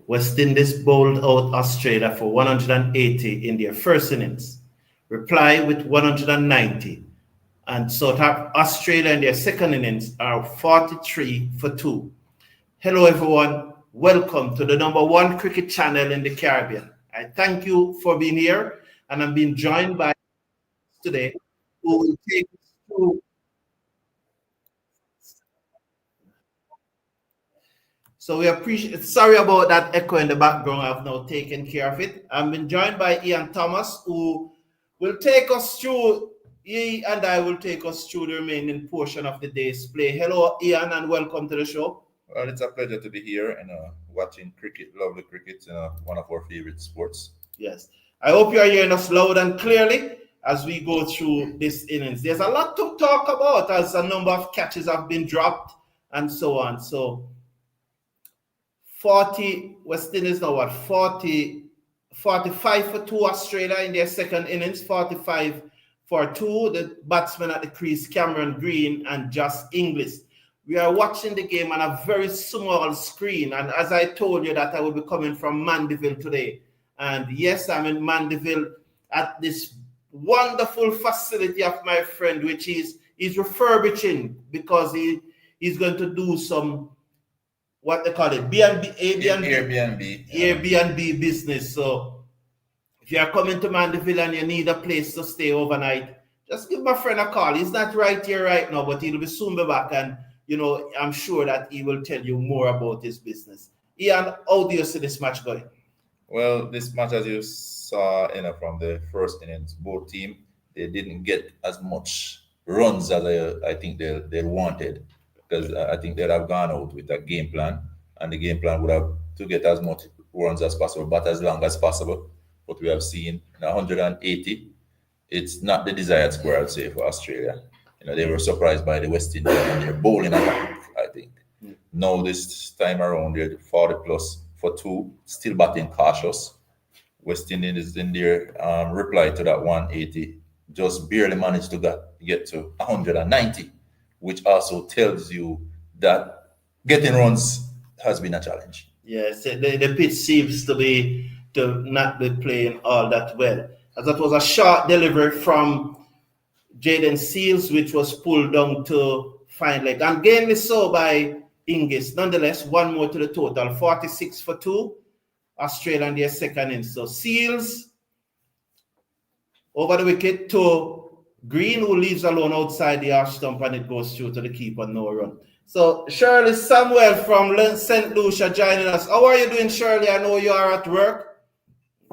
West Indies bowled out Australia for 180 in their first innings, reply with 190, and South Australia in their second innings are 43 for 2. Hello everyone, welcome to the #1 cricket channel in the Caribbean. I thank you for being here, and I'm being joined by today who will take us through. So we appreciate, sorry about that echo in the background. I've now taken care of it. I'm been joined by Ian Thomas, who will take us through, he and I will take us through the remaining portion of the day's play. Hello, Ian, and welcome to the show. Well, it's a pleasure to be here and watching cricket, lovely cricket, one of our favorite sports. Yes. I hope you are hearing us loud and clearly as we go through this innings. There's a lot to talk about as a number of catches have been dropped and so on. So 40, West Indies now what, 45 for 2 Australia in their second innings, 45 for 2. The batsman at the crease, Cameron Green and Josh Inglis. We are watching the game on a very small screen. And as I told you that I will be coming from Mandeville today. And yes, I'm in Mandeville at this wonderful facility of my friend, which he's refurbishing because he's going to do some, what they call it, Airbnb business. So if you are coming to Mandeville and you need a place to stay overnight, just give my friend a call. He's not right here right now, but he'll soon be back, and I'm sure that he will tell you more about his business. Ian, how do you see this match going? Well, this match, as you saw, from the first innings, both teams, they didn't get as much runs as I think they wanted, because I think they'd have gone out with a game plan, and the game plan would have to get as much runs as possible, but as long as possible. What we have seen, 180, it's not the desired score, I'd say, for Australia. They were surprised by the West Indies and their bowling attack, I think. Now this time around, they're 40 plus for 2, still batting cautious. West Indies is in their reply to that 180, just barely managed to get to 190, which also tells you that getting runs has been a challenge. Yes, the pitch seems to not be playing all that well. As that was a short delivery from Jaden Seals, which was pulled down to fine leg. And gainly so by Inglis. Nonetheless, one more to the total, 46 for 2. Australia in their second innings. So Seals over the wicket to Green, who leaves alone outside the arch stump, and it goes through to the keeper, no run. So Shirley Samuel from St. Lucia joining us. How are you doing, Shirley? I know you are at work,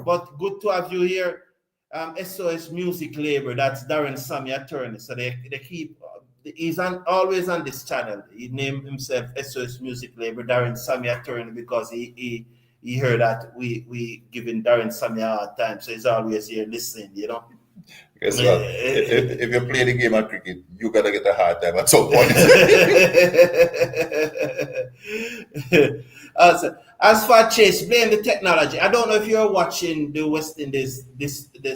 but good to have you here. SOS Music Labor, that's Darren Sammy attorney. So they keep, he's always on this channel. He named himself SOS Music Labor, Darren Sammy attorney, because he heard that we giving Darren Sammy a hard time. So he's always here listening, Guess what? If you play the game of cricket, you gotta get a hard time at some point. As for Chase, blame the technology. I don't know if you're watching the West Indies,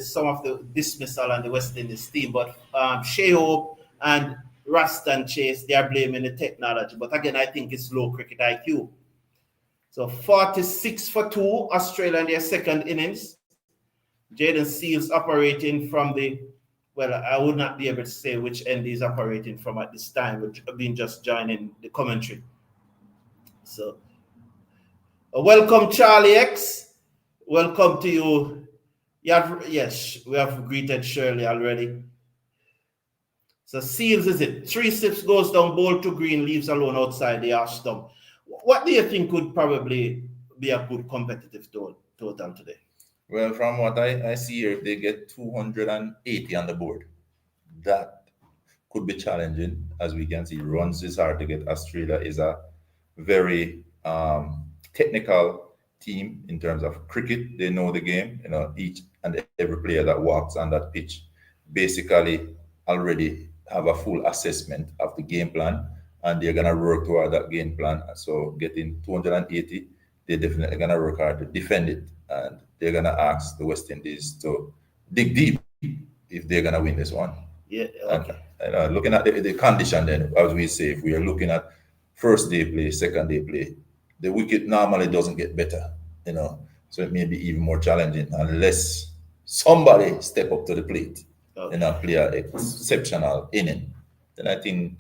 some of the dismissal on the West Indies team, but Shea Hope and Raston Chase, they are blaming the technology. But again, I think it's low cricket IQ. So 46 for 2, Australia in their second innings. Jaden Seals operating from I would not be able to say which end he's operating from at this time, which have been just joining the commentary. So welcome, Charlie X. Welcome to you. Yes, we have greeted Shirley already. So Seals is it? 3 steps goes down, ball to Green, leaves alone outside the arch stump. What do you think could probably be a good competitive total today? Well, from what I see here, if they get 280 on the board, that could be challenging. As we can see, runs is hard to get. Australia is a very technical team in terms of cricket. They know the game. Each and every player that walks on that pitch basically already have a full assessment of the game plan, and they're gonna work toward that game plan. So getting 280, they're definitely gonna work hard to defend it, and they're gonna ask the West Indies to dig deep if they're gonna win this one. Yeah. Okay. And looking at the condition, then, as we say, if we are looking at first day play, second day play, the wicket normally doesn't get better So it may be even more challenging unless somebody step up to the plate and play an exceptional inning. Then I think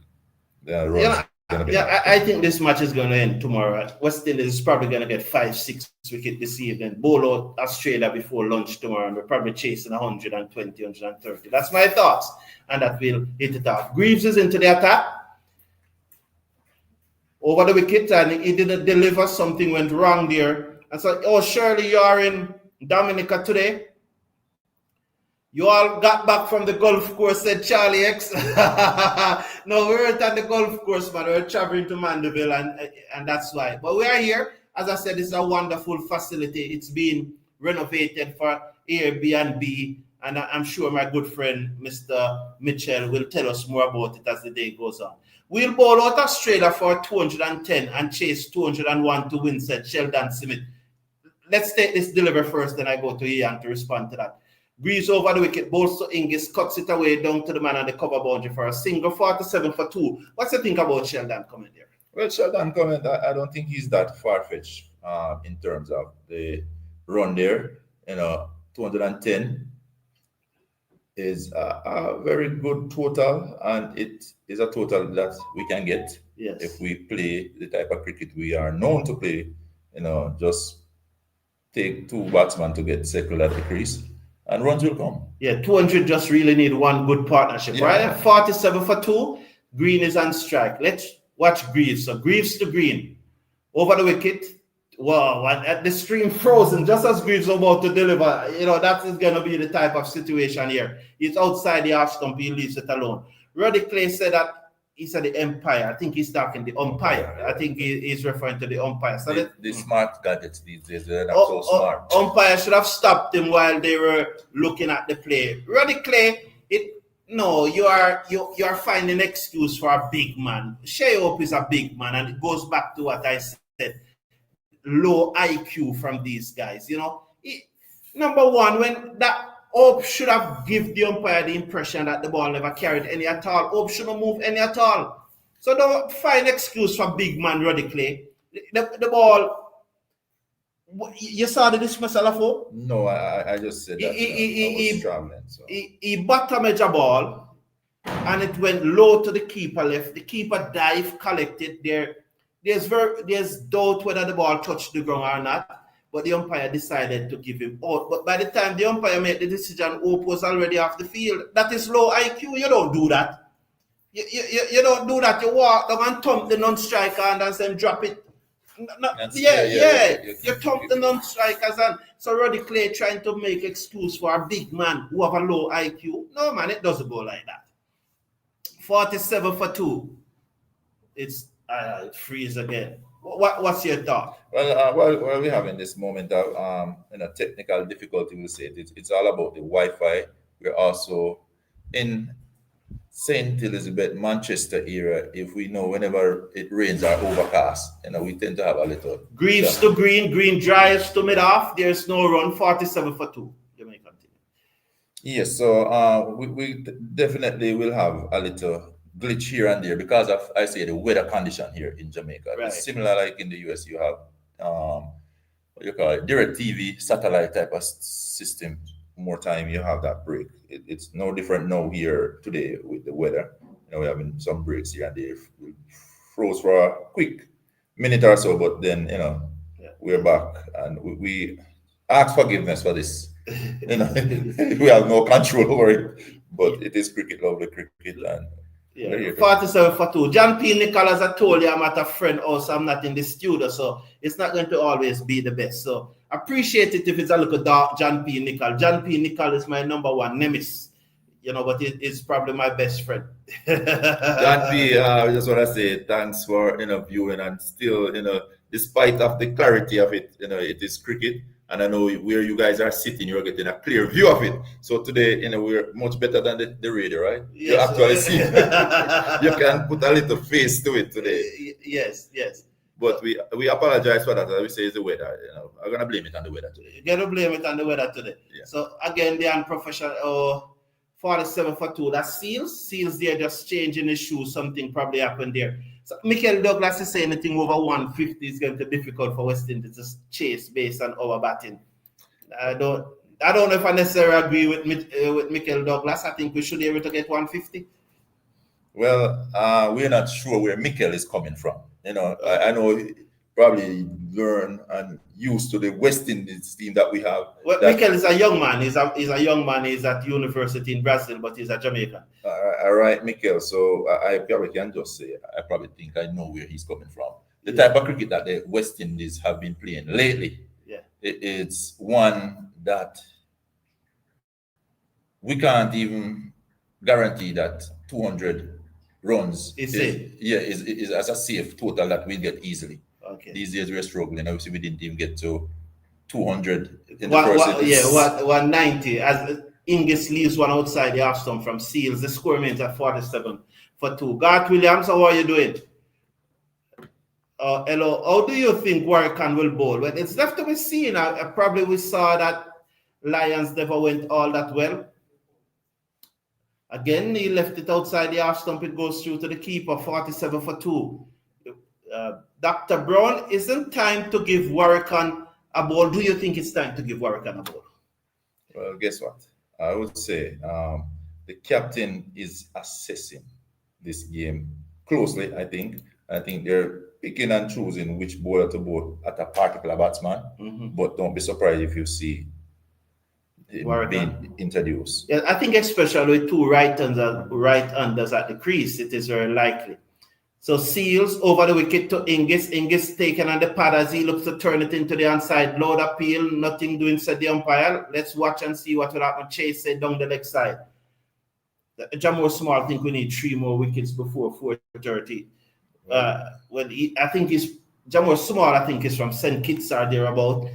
the runs going to be I think this match is going to end tomorrow. West Indies is probably going to get 5-6 wickets this evening. Bowl out Australia before lunch tomorrow, and we're probably chasing 120, 130. That's my thoughts, and that will hit it off. Greaves is into the attack. Over the wicket, and he didn't deliver. Something went wrong there. And so, surely you are in Dominica today. You all got back from the golf course, said Charlie X. No, we weren't at the golf course, man. We were traveling to Mandeville, and that's why. But we are here. As I said, it's a wonderful facility. It's been renovated for Airbnb, and I'm sure my good friend, Mr. Mitchell, will tell us more about it as the day goes on. We'll bowl out Australia for 210 and chase 201 to win, said Sheldon Smith. Let's take this delivery first, then I go to Ian to respond to that. Greaves over the wicket, bowls to Ingis, cuts it away down to the man on the cover boundary for a single, 47 for 2. What's the think about Sheldon coming there? Well, Sheldon coming, I don't think he's that far-fetched in terms of the run there. 210 is a very good total, and it is a total that we can get if we play the type of cricket we are known to play. Just take two batsmen to get circled at the crease, and runs will come. Yeah, 200 just really need one good partnership, right? 47 for 2. Green is on strike. Let's watch Greaves. So Greaves to Green. Over the wicket. Wow, at the stream frozen, just as Greaves about to deliver. That is going to be the type of situation here. He's outside the half stump. He leaves it alone. Roddy Clay said that he said the Umpire. I think he's talking the Umpire. I think he's referring to the Umpire. So the smart gadgets these days, they're not so smart. Umpire should have stopped him while they were looking at the play. Roddy Clay, you are finding an excuse for a big man. Shea Hope is a big man, and it goes back to what I said. Low IQ from these guys. Number one, when that Hope should have given the umpire the impression that the ball never carried any at all. Hope shouldn't move any at all. So don't find excuse for big man Roddy Clay. The ball, you saw the dismissal of Hope? No, I just said that I was traveling. So. He bottom-edged a ball, and it went low to the keeper left. The keeper dive, collected there. There's doubt whether the ball touched the ground or not. But the umpire decided to give him out. But by the time the umpire made the decision, Hope was already off the field. That is low IQ. You don't do that. You don't do that. You walk down and thump the non-striker and then drop it. You thump the non-strikers. And so Roddy Clay trying to make excuse for a big man who have a low IQ. No, man, it doesn't go like that. 47 for 2. It frees again. What's your thought? Well, we have in this moment of technical difficulty. We'll say it's all about the Wi-Fi. We're also in St. Elizabeth, Manchester area. If we know whenever it rains or overcast, we tend to have a little. Greaves to Green drives to mid-off. There's no run. 47 for 2. You may continue. Yes, so we definitely will have a little glitch here and there because of, I say, the weather condition here in Jamaica. Right. It's similar like in the US. You have what you call it, direct TV, satellite type of system. More time you have that break. It's no different now here today with the weather. We're having some breaks here and there. We froze for a quick minute or so, but then we're back and we ask forgiveness for this. We have no control over it, but it is cricket, lovely cricket, and 47 for 2. John P. Nicholas, I told you I'm at a friend house. I'm not in the studio, so it's not going to always be the best. So appreciate it if it's a little dark, John P. Nicholas. John P. Nicholas is my number one nemesis, but it's probably my best friend. John P., I just want to say thanks for viewing, and still, despite of the clarity of it, it is cricket. And I know where you guys are sitting, you're getting a clear view of it. So today, we're much better than the radio, right? Yes. You actually see it. You can put a little face to it today. Yes. But we apologize for that. As we say, it's the weather. I'm going to blame it on the weather today. You're going to blame it on the weather today. Yeah. So again, the unprofessional 47 for 2. That's Seals. Seals there just changing his shoes. Something probably happened there. So Michael Douglas is saying anything over 150 is going to be difficult for West Indies to chase based on our batting. I don't know if I necessarily agree with Michael Douglas. I think we should be able to get 150. Well, we're not sure where Mikel is coming from. I know he probably learned and used to the West Indies team that we have. Well, Mikel is a young man. He's a young man. He's at university in Brazil, but he's a Jamaican. All right, Mikel. So I probably can just say I probably think I know where he's coming from. The type of cricket that the West Indies have been playing lately, it's one that we can't even guarantee that 200 runs is as a safe total that we get easily. Okay. These days we're struggling. Obviously, we didn't even get to 200 in the first. 190. As Ingis leaves one outside the half stump from Seals, the score remains at 47 for 2. Garth Williams, how are you doing? Hello. How do you think Warwican will bowl? Well, it's left to be seen. Probably we saw that Lions never went all that well. Again, he left it outside the half stump. It goes through to the keeper, 47 for 2. Dr. Brown, isn't time to give Warwican a ball? Do you think it's time to give Warwican a ball? Well, guess what? I would say the captain is assessing this game closely, I think. I think they're picking and choosing which bowler to bowl at a particular batsman. Mm-hmm. But don't be surprised if you see being introduced. Yeah, I think especially with 2 right-handers at the crease, it is very likely. So Seals over the wicket to Ingis. Ingis taken on the pad as he looks to turn it into the onside. Load appeal, nothing doing, said the umpire. Let's watch and see what will happen. Chase said down the leg side. Jamor Small, I think we need 3 more wickets before 4:30. I think Jamor Small, I think is from St. Kitts or thereabout.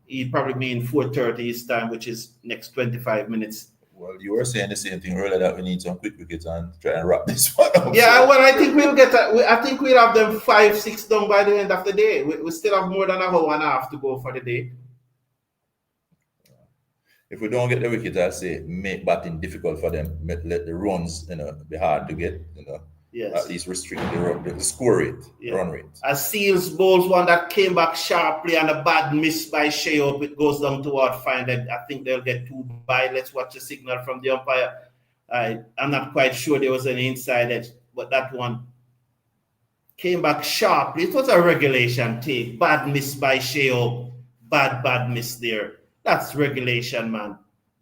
He probably mean 4:30 his time, which is next 25 minutes. Well, you were saying the same thing earlier that we need some quick wickets and try and wrap this one up. Yeah, well, I think I think we'll have them 5-6 done by the end of the day. We still have more than an hour and a half to go for the day. If we don't get the wicket, I say make batting difficult for them. Let the runs, be hard to get. Yes. At least restrict the score rate, run rate. As Seals bowls one that came back sharply and a bad miss by Shea-Up, it goes down toward fine. I think they'll get 2 by. Let's watch the signal from the umpire. I'm not quite sure there was any inside edge, but that one came back sharply. It was a regulation take. Bad miss by Shea-Up. Bad miss there. That's regulation, man.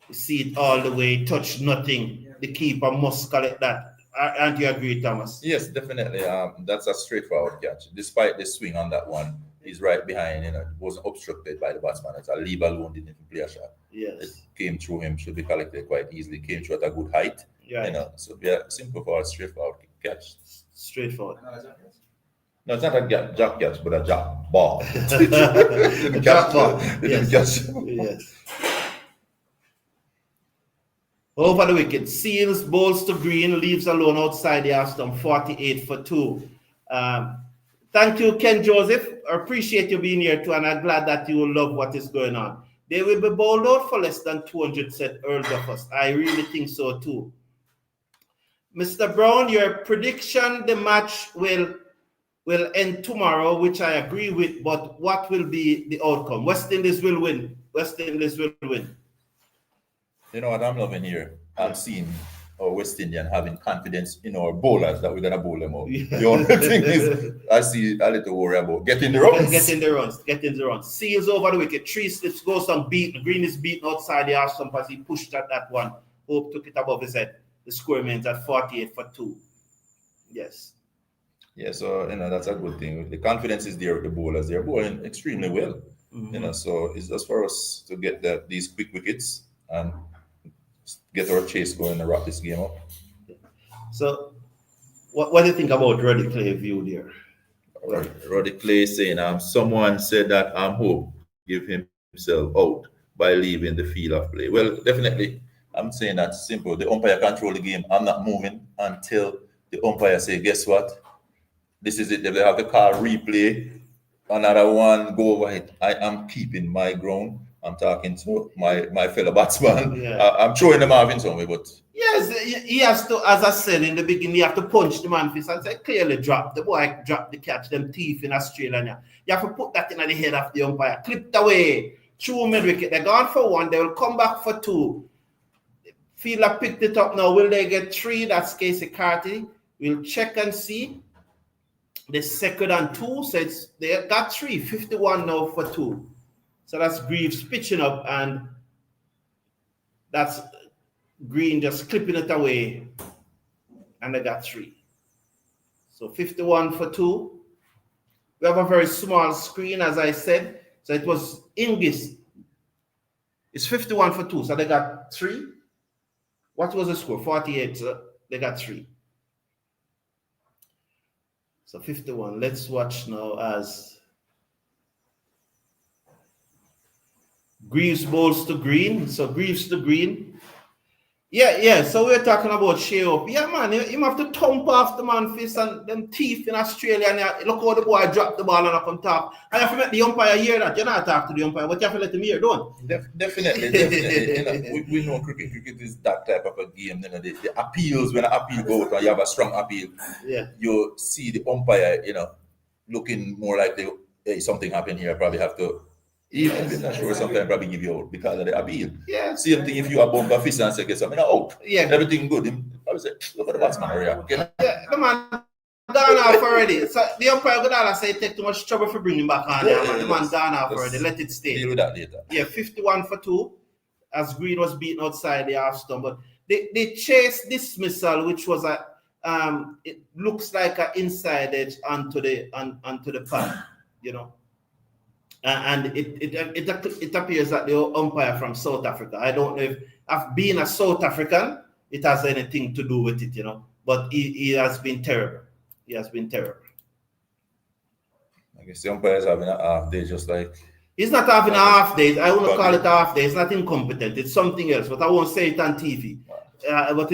You see it all the way, touch nothing. The keeper must collect that. And you agree, Thomas? Yes, definitely. That's a straightforward catch. Despite the swing on that one, he's right behind. It wasn't obstructed by the batsman. It's a leave alone, didn't even play a shot. Yes. It came through him, should be collected quite easily. Came through at a good height. Yeah. So simple forward, straightforward catch. Straightforward. No, it's not a jack catch, but a jack ball. Jack ball. Yes. Yes. Over the wicket, Seals bowls to Green, leaves alone outside the half stump, 48 for 2. Thank you, Ken Joseph. I appreciate you being here too, and I'm glad that you love what is going on. They will be bowled out for less than 200, said Earl Duffus. I really think so too. Mr. Brown, your prediction, the match will end tomorrow, which I agree with, but what will be the outcome? West Indies will win. West Indies will win. You know what I'm loving here? I'm seeing our West Indian having confidence in our bowlers that we're going to bowl them out. The only thing is, I see a little worry about getting the runs. Getting the runs. Seals over the wicket. 3 slips, goes on beaten. Green is beaten outside the half stump as he pushed at that one. Hope took it above his head. The score remains at 48 for 2. Yes. Yeah, so, that's a good thing. The confidence is there with the bowlers. They're bowling extremely well. Mm-hmm. So it's just for us to get these quick wickets and get our chase going and wrap this game up. So, what do you think about Roddy Clay view there? Roddy Clay saying, someone said that hope give himself out by leaving the field of play. Well, definitely, I'm saying that's simple. The umpire control the game. I'm not moving until the umpire say, guess what? This is it. They have the call replay. Another one, go over it. I am keeping my ground. I'm talking to my fellow batsman. Yeah. I'm throwing them off in some way, but yes, he has to, as I said in the beginning, you have to punch the man face and say, clearly drop. The boy drop the catch, them teeth in Australia. You have to put that in the head of the umpire. Clipped away. Through mid wicket. They're gone for 1. They will come back for 2. Fielder picked it up now. Will they get 3? That's Casey Carty. We'll check and see. The 2nd and 2. So they got 3. 51 now for 2. So that's Greaves pitching up, and that's Green just clipping it away, and they got 3. So 51 for 2. We have a very small screen, as I said. So it was Ingis. It's 51 for 2. So they got 3. What was the score? 48. So they got 3. So 51. Let's watch now as Greaves bowls to Green. So Greaves to Green. Yeah. So we're talking about Shea Up. Yeah, man. You have to thump off the man face and them teeth in Australia. And look how the boy dropped the ball and up on top. And you have to make the umpire hear that. You're not talking to the umpire, but you have to let him hear, don't you? Definitely. We know cricket. Cricket is that type of a game. The appeals, when an appeal goes out and you have a strong appeal, you see the umpire, looking more like hey, something happened here. I probably have to. Even if it's not sure, sometimes probably give you out because of the appeal. Yeah. Same thing if you are bumper fist and say, get something out. Yeah. Everything good. I would say, look at the batsman area. Yeah, the man gone off already. So the umpire go down and say take too much trouble for bringing him back on there, man. The man gone off already. Let it stay. Deal with that later. Yeah, 51 for 2. As Green was beaten outside the half stump. But they chased dismissal, which was it looks like an inside edge onto the pad, And it appears that the umpire from South Africa. I don't know if being a South African, it has anything to do with it, But he has been terrible. He has been terrible. I guess the umpire is having a half day, just like. He's not having a half day. I won't call it a half day. It's not incompetent. It's something else. But I won't say it on TV. But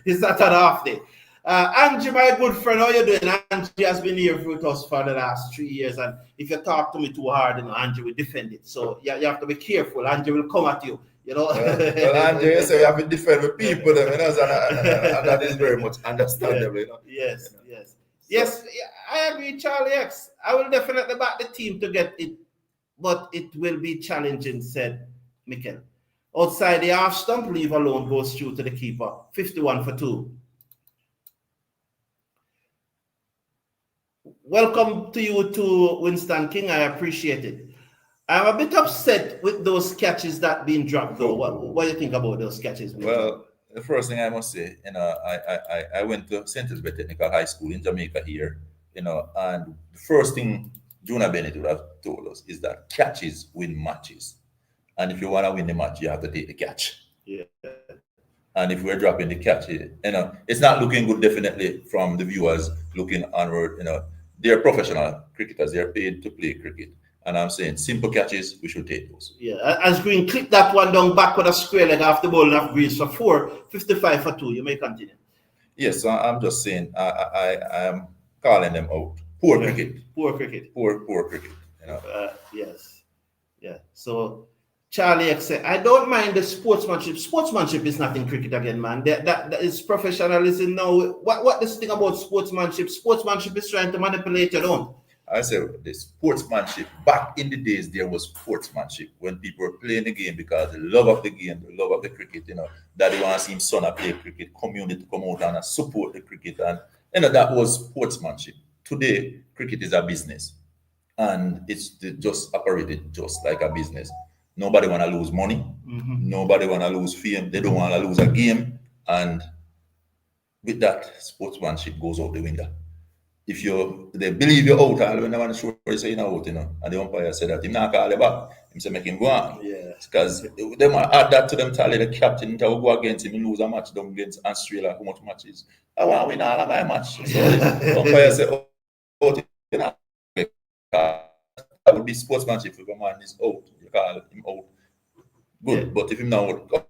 it's not a half day. Angie, my good friend, how you doing? Angie has been here with us for the last 3 years, and if you talk to me too hard, Angie will defend it. So you have to be careful. Angie will come at you, Well, Angie, you say you have to defend with people, and that is very much understandable. Yes. I agree, Charlie X. I will definitely back the team to get it, but it will be challenging, said Mikel. Outside the half stump, leave alone, goes through to the keeper. 51 for 2. Welcome to you too, Winston King. I appreciate it. I'm a bit upset with those catches that being dropped, though. What do you think about those catches? Well, the first thing I must say, I went to St. Elizabeth Technical High School in Jamaica here, and the first thing Jonah Bennett would have told us is that catches win matches. And if you want to win the match, you have to take the catch. Yeah. And if we're dropping the catch, it's not looking good, definitely, from the viewers looking onward. They're professional cricketers. They're paid to play cricket. And I'm saying simple catches, we should take those. Yeah, as Green clipped that one down back with a square leg after the ball of Greaves for 4, 55 for 2. You may continue. Yes, I'm just saying I am calling them out. Poor cricket. Poor cricket. Poor cricket. Yes. Yeah. So Charlie X said, I don't mind the sportsmanship. Sportsmanship is not in cricket again, man. That is professionalism now. What this thing about sportsmanship? Sportsmanship is trying to manipulate you, don't? I said the sportsmanship. Back in the days, there was sportsmanship when people were playing the game because the love of the game, the love of the cricket, daddy want to see his son play cricket, community come out and support the cricket. And that was sportsmanship. Today, cricket is a business. And it's just operated just like a business. Nobody want to lose money. Mm-hmm. Nobody want to lose fame. They don't want to lose a game. And with that, sportsmanship goes out the window. If they believe you're out, all when they want to show you say you're out, and the umpire said that, he's not call you back. He said, make him go on. Yeah. Because they might add that to them, tell the captain to go against him and lose a match down against Australia, how much matches. I want to win all of my match. So the umpire said, that would be sportsmanship if a man is out. You call him out. Good. Yeah. But if him now out,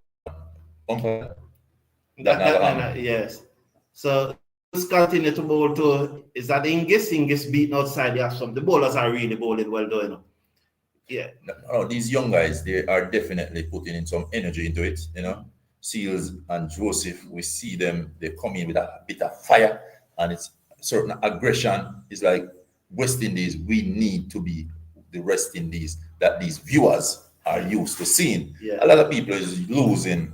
umpire, yes. So let's continue to bowl to, is that Ingis? Ingis beaten outside the half stump. The bowlers are really bowling well, though, Yeah. No, these young guys, they are definitely putting in some energy into it. Seals and Joseph, we see them. They come in with a bit of fire, and it's certain aggression. It's like West Indies. We need to be the West Indies that these viewers are used to seeing. Yeah. A lot of people is losing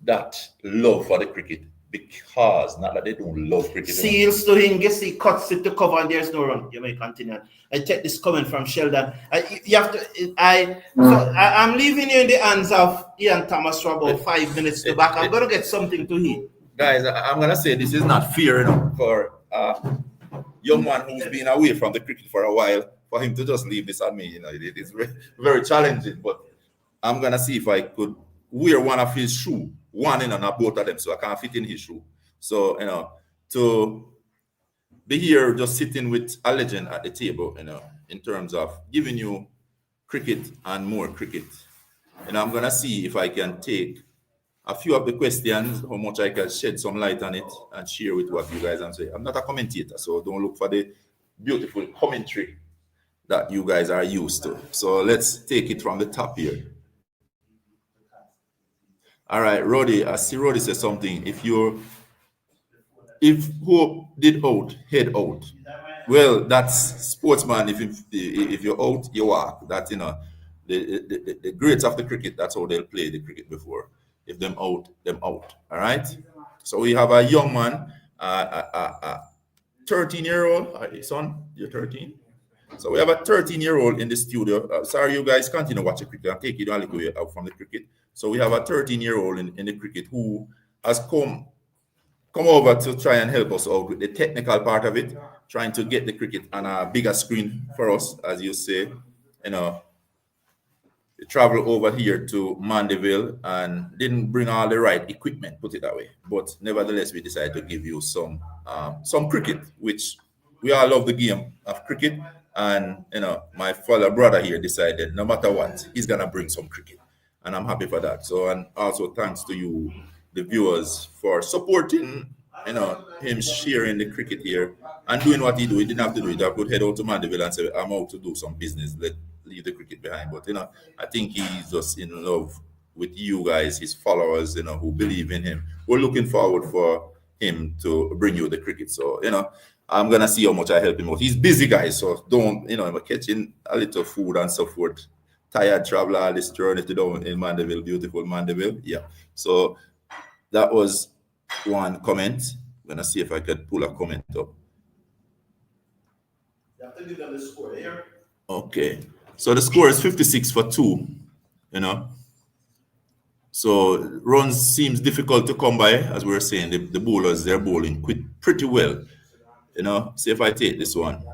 that love for the cricket because not that they don't love cricket. Seals to Hingis, he cuts it to cover and there's no run. You may continue. I take this comment from Sheldon. You have to. I'm leaving you in the hands of Ian Thomas for about 5 minutes to back. I'm gonna get something to eat. Guys, I'm gonna say this is not fair for a young man who's been away from the cricket for a while. For him to just leave this on me, it is very challenging. But I'm gonna see if I could wear one of his shoe, one in and not both of them, so I can't fit in his shoe. So to be here just sitting with a legend at the table, in terms of giving you cricket and more cricket. I'm gonna see if I can take a few of the questions, how much I can shed some light on it and share with what you guys answer. I'm not a commentator, so don't look for the beautiful commentary that you guys are used to. So let's take it from the top here. All right, Roddy, I see Roddy says something. If Hope did out, head out. Well, that's sportsman. If you're out, you walk. That the greats of the cricket. That's how they'll play the cricket before. If them out, them out. All right. So we have a young man, 13-year-old. Son, you're 13. So we have a 13-year-old in the studio. Sorry, you guys continue watching cricket. I'm taking you a little bit out from the cricket. So we have a 13-year-old in the cricket who has come over to try and help us out with the technical part of it, trying to get the cricket on a bigger screen for us, as you say. We traveled over here to Mandeville and didn't bring all the right equipment, put it that way. But nevertheless, we decided to give you some cricket, which we all love the game of cricket. And, my fellow brother here decided no matter what, he's going to bring some cricket. And I'm happy for that. So, and also thanks to you, the viewers, for supporting, him sharing the cricket here and doing what he do. He didn't have to do it. I could head out to Mandeville and say, I'm out to do some business. Leave the cricket behind. But, I think he's just in love with you guys, his followers, who believe in him. We're looking forward for him to bring you the cricket. So, I'm going to see how much I help him out. He's busy, guys. So don't, I'm catching a little food and so forth. Tired travel all this journey to down in Mandeville, beautiful Mandeville. Yeah. So that was one comment. I'm going to see if I could pull a comment up. You have to give them the score here. Okay. So the score is 56-2, So runs seems difficult to come by, as we were saying. The bowlers, they're bowling pretty well. See if I take this one.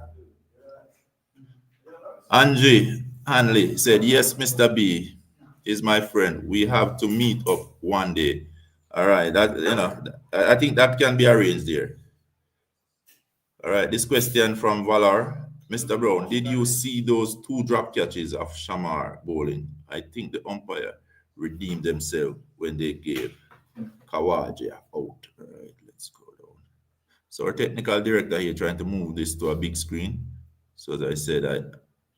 Angie Hanley said, yes, Mr. B is my friend. We have to meet up one day. All right. That, I think that can be arranged there. All right. This question from Valar. Mr. Brown, did you see those 2 drop catches of Shamar bowling? I think the umpire redeemed themselves when they gave Kawaja out. All right. Let's go down. So our technical director here trying to move this to a big screen. So as I said,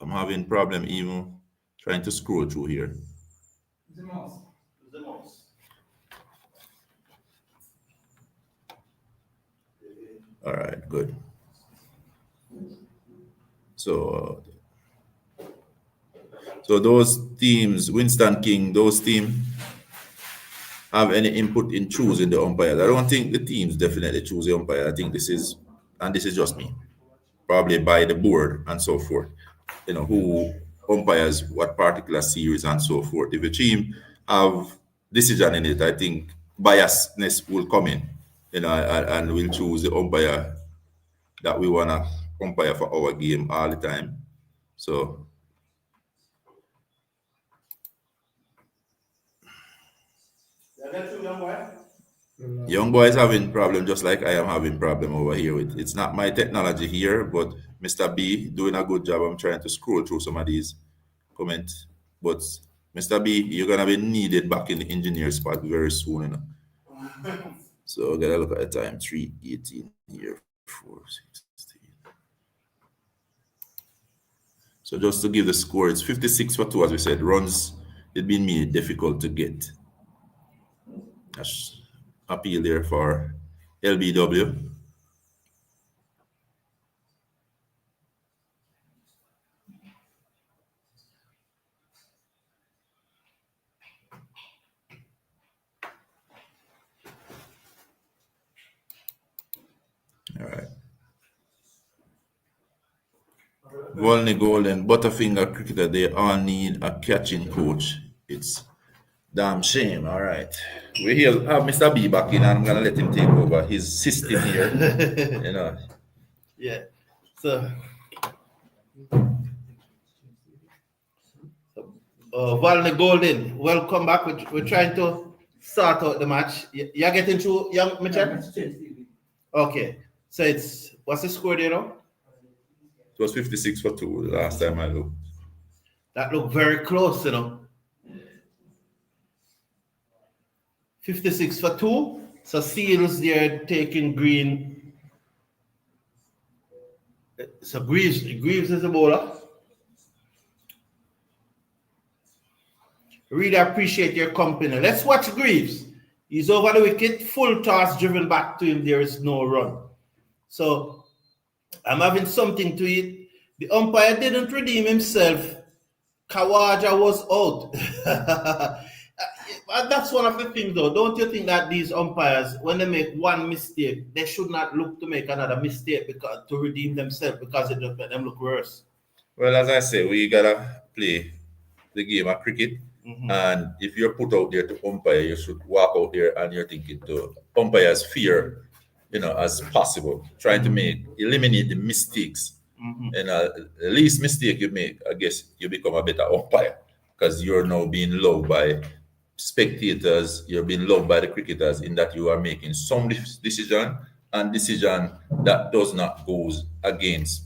I'm having problem even trying to scroll through here. The mouse. All right, good. So those teams, Winston King, those teams have any input in choosing the umpires. I don't think the teams definitely choose the umpire. I think this is just me, probably by the board and so forth. Who umpires what particular series and so forth. If a team have decision in it, I think biasness will come in, and we'll choose the umpire that we want to umpire for our game all the time. So young boys having problem just like I am having problem over here with. It's not my technology here, but Mr. B doing a good job. I'm trying to scroll through some of these comments, but Mr. B, you're gonna be needed back in the engineer spot very soon, So gotta look at the time. 3:18 here, 4:16. So just to give the score, it's 56 for 2, as we said. Runs, it been made difficult to get. That's appeal there for LBW. All right. Volney Golden, Butterfinger cricketer, they all need a catching coach. It's damn shame. All right. We here have Mr. B back in, and I'm gonna let him take over his system here. You know. Yeah. So Volney Golden, welcome back. We're trying to start out the match. You're getting through, young Mitchell? Okay. So it's, what's the score there now? It was 56 for 2 last time I looked. That looked very close, 56 for 2. So Seals there taking green. So Greaves is the bowler. Really appreciate your company. Let's watch Greaves. He's over the wicket, full toss driven back to him. There is no run. So I'm having something to it. The umpire didn't redeem himself. Kawaja was out. That's one of the things, though. Don't you think that these umpires, when they make one mistake, they should not look to make another mistake because to redeem themselves because it doesn't make them look worse? Well, as I say, we gotta play the game of cricket. And if you're put out there to umpire, you should walk out there and you're thinking to umpire as fair, as possible, trying to eliminate the mistakes. And the least mistake you make, I guess you become a better umpire because you're now being loved by spectators, you're being loved by the cricketers in that you are making some decision that does not goes against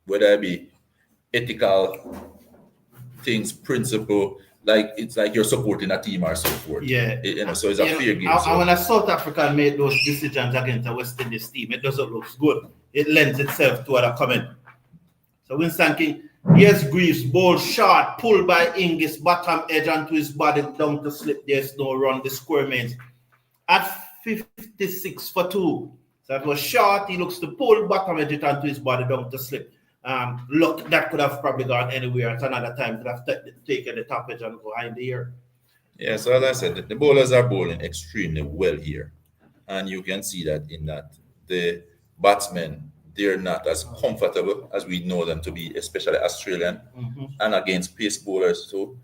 whether it be ethical things, principle, like it's like you're supporting a team or so forth. Yeah. So it's a fair game. And when a South Africa made those decisions against a West Indies team, it doesn't look good. It lends itself to other comment. So Winston King, here's Greaves, ball short, pulled by Ingis, bottom edge onto his body, down to slip. There's no run. The score remains at 56 for 2. So that was short. He looks to pull, bottom edge it onto his body, down to slip. Look, that could have probably gone anywhere at another time. Could have taken the top edge and go behind the ear. Yeah, so as I said, the bowlers are bowling extremely well here. And you can see that in that the batsmen, they're not as comfortable as we know them to be, especially Australian, and against pace bowlers too.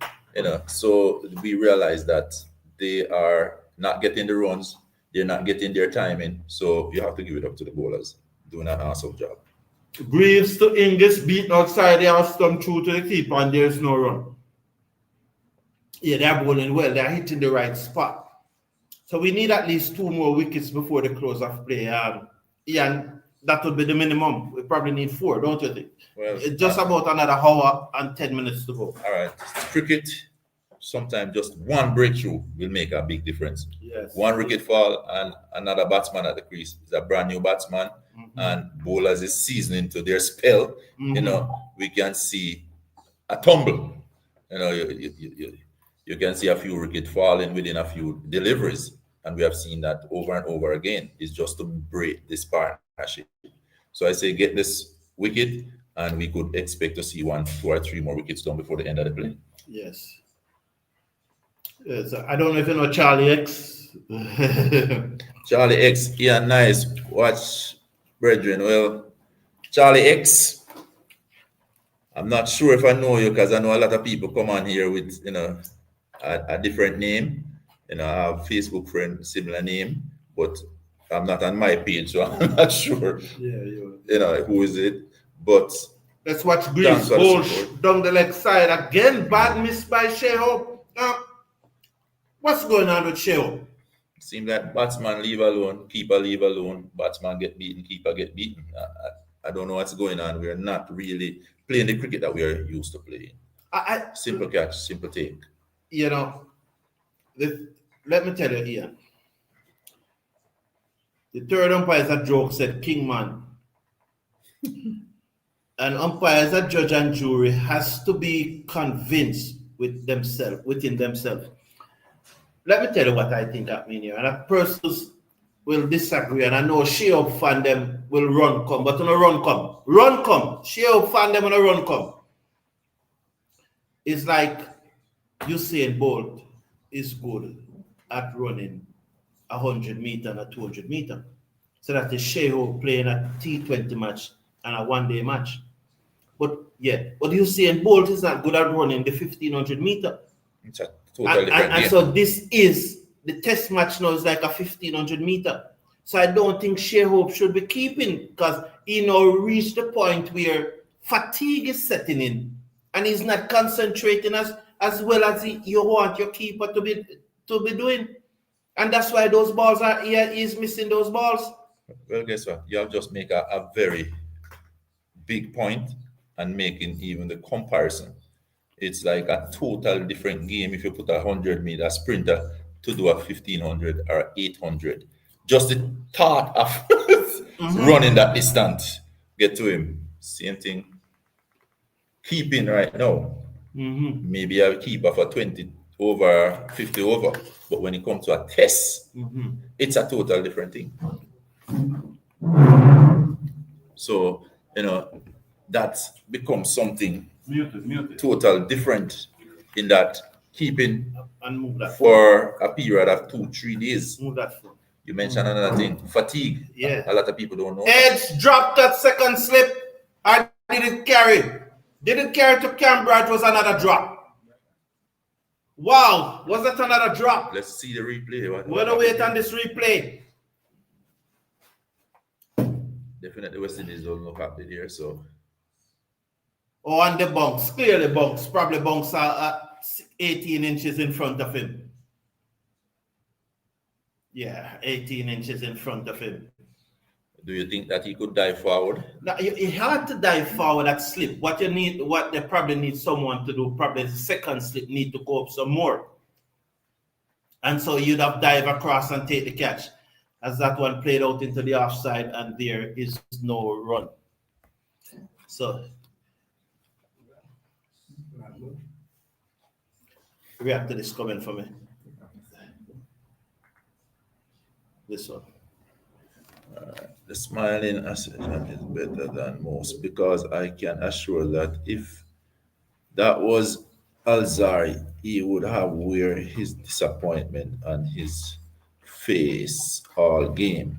So we realize that they are not getting the runs, they're not getting their timing. So you have to give it up to the bowlers doing an awesome job. Greaves to Ingis, beaten outside, they are stumped through to the keeper, and there's no run. Yeah, they're bowling well, they're hitting the right spot. So we need at least 2 more wickets before the close of play. Ian, that would be the minimum. We probably need 4, don't you think? Well, it's just about another hour and 10 minutes to go. All right. Cricket, sometimes just one breakthrough will make a big difference. Yes. One wicket fall and another batsman at the crease is a brand new batsman, and bowlers is seasoning to their spell. We can see a tumble. You can see a few wickets falling within a few deliveries. And we have seen that over and over again. It's just to break this partnership. So I say get this wicket, and we could expect to see 1, 2, or 3 more wickets done before the end of the play. Yes. Yes. I don't know if you know Charlie X. Charlie X, yeah, nice. Watch, brethren. Well, Charlie X, I'm not sure if I know you because I know a lot of people come on here with, a different name. I have a Facebook friend, similar name, but I'm not on my page, so I'm not sure. Who is it? But let's watch Greaves ball down the leg side again. Bad miss by Sheho. What's going on with Sheho? Seems like batsman leave alone, keeper leave alone. Batsman get beaten, keeper get beaten. I don't know what's going on. We're not really playing the cricket that we are used to playing. Simple catch, simple take. Let me tell you, Ian. The third umpire is a joke, said Kingman. And umpires, a judge and jury, has to be convinced within themselves. Let me tell you what I think happening here. And a persons will disagree, and I know Shea fan them will run come, but on a run come. Run come. Shea fan them on a run come. It's like Usain Bolt is good at running 100 meter and a 200 meter. So that is Shea playing a T20 match and a one-day match. But Usain Bolt is not good at running the 1500 meter. It's a totally different and game. so this is the test match now is like a 1500 meter. So I don't think Shea should be keeping because he now reached the point where fatigue is setting in and he's not concentrating as well as you want your keeper to be doing. And that's why those balls he's missing those balls. Well, guess what? You have just make a very big point and making even the comparison. It's like a total different game if you put a 100-meter sprinter to do a 1500 or 800. Just the thought of running that distance, get to him. Same thing. Keeping right now, maybe I keep for 20 over, 50 over. But when it comes to a test, it's a total different thing. So, that becomes something total different in that keeping And move that for a period of 2-3 days. Move that forward. You mentioned another thing, fatigue. Yeah. A lot of people don't know. Edge dropped that second slip. I didn't carry. Didn't carry to Canberra. It was another drop. Wow. Was that another drop? Let's see the replay. We're going to wait on this replay. Definitely West Indies don't look happy here, so. Oh, and the bunks. Clearly bunks. Probably bunks are 18 inches in front of him. Yeah, 18 inches in front of him. Do you think that he could dive forward? Now, you had to dive forward at slip. What they probably need someone to do, probably the second slip need to go up some more. And so you'd have dive across and take the catch. As that one played out into the offside and there is no run. So react to this comment for me. This one. The smiling assessment is better than most because I can assure that if that was Alzari, he would have wear his disappointment on his face all game.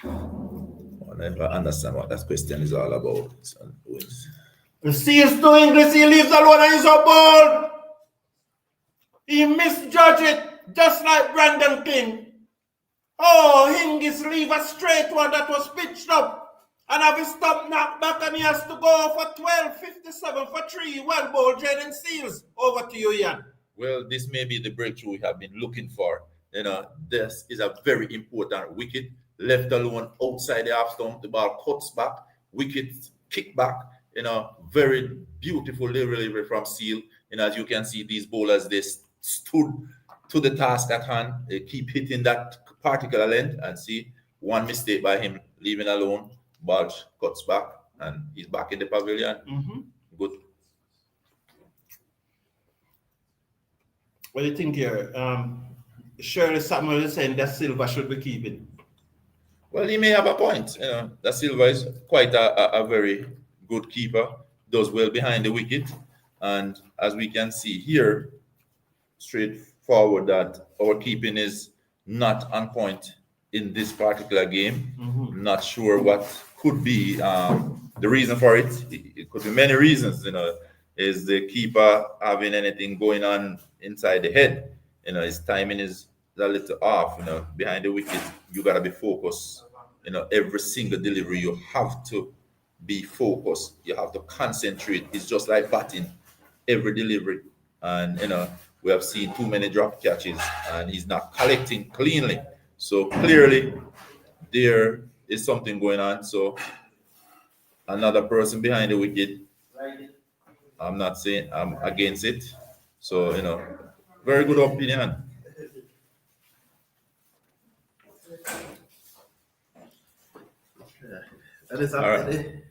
I never understand what that question is all about. The Seals to English, he leaves alone and he's a ball. He misjudged it just like Brandon King. Oh, Hingis leave a straight one that was pitched up and have his stump knocked back and he has to go for 12.57 for 3. One ball, Jaden Seals. Over to you, Ian. Well, this may be the breakthrough we have been looking for. This is a very important wicket. Left alone outside the half stump, the ball cuts back, wicket kick back. Very beautiful delivery from Seal. As you can see, these bowlers, they stood to the task at hand. They keep hitting that particular length and see one mistake by him leaving alone. Ball cuts back and he's back in the pavilion. Good. What do you think here? Shirley Samuel is saying that Silva should be keeping. Well, he may have a point. That Silva is quite a very good keeper. Does well behind the wicket. And as we can see here, straightforward that our keeping is not on point in this particular game. Not sure what could be the reason for it. It could be many reasons. Is the keeper having anything going on inside the head? His timing is a little off. Behind the wicket, you gotta be focused. Every single delivery you have to be focused. You have to concentrate. It's just like batting. Every delivery, and we have seen too many drop catches, and he's not collecting cleanly. So clearly, there is something going on. So another person behind the wicket. I'm not saying I'm against it. So very good opinion. That is All right.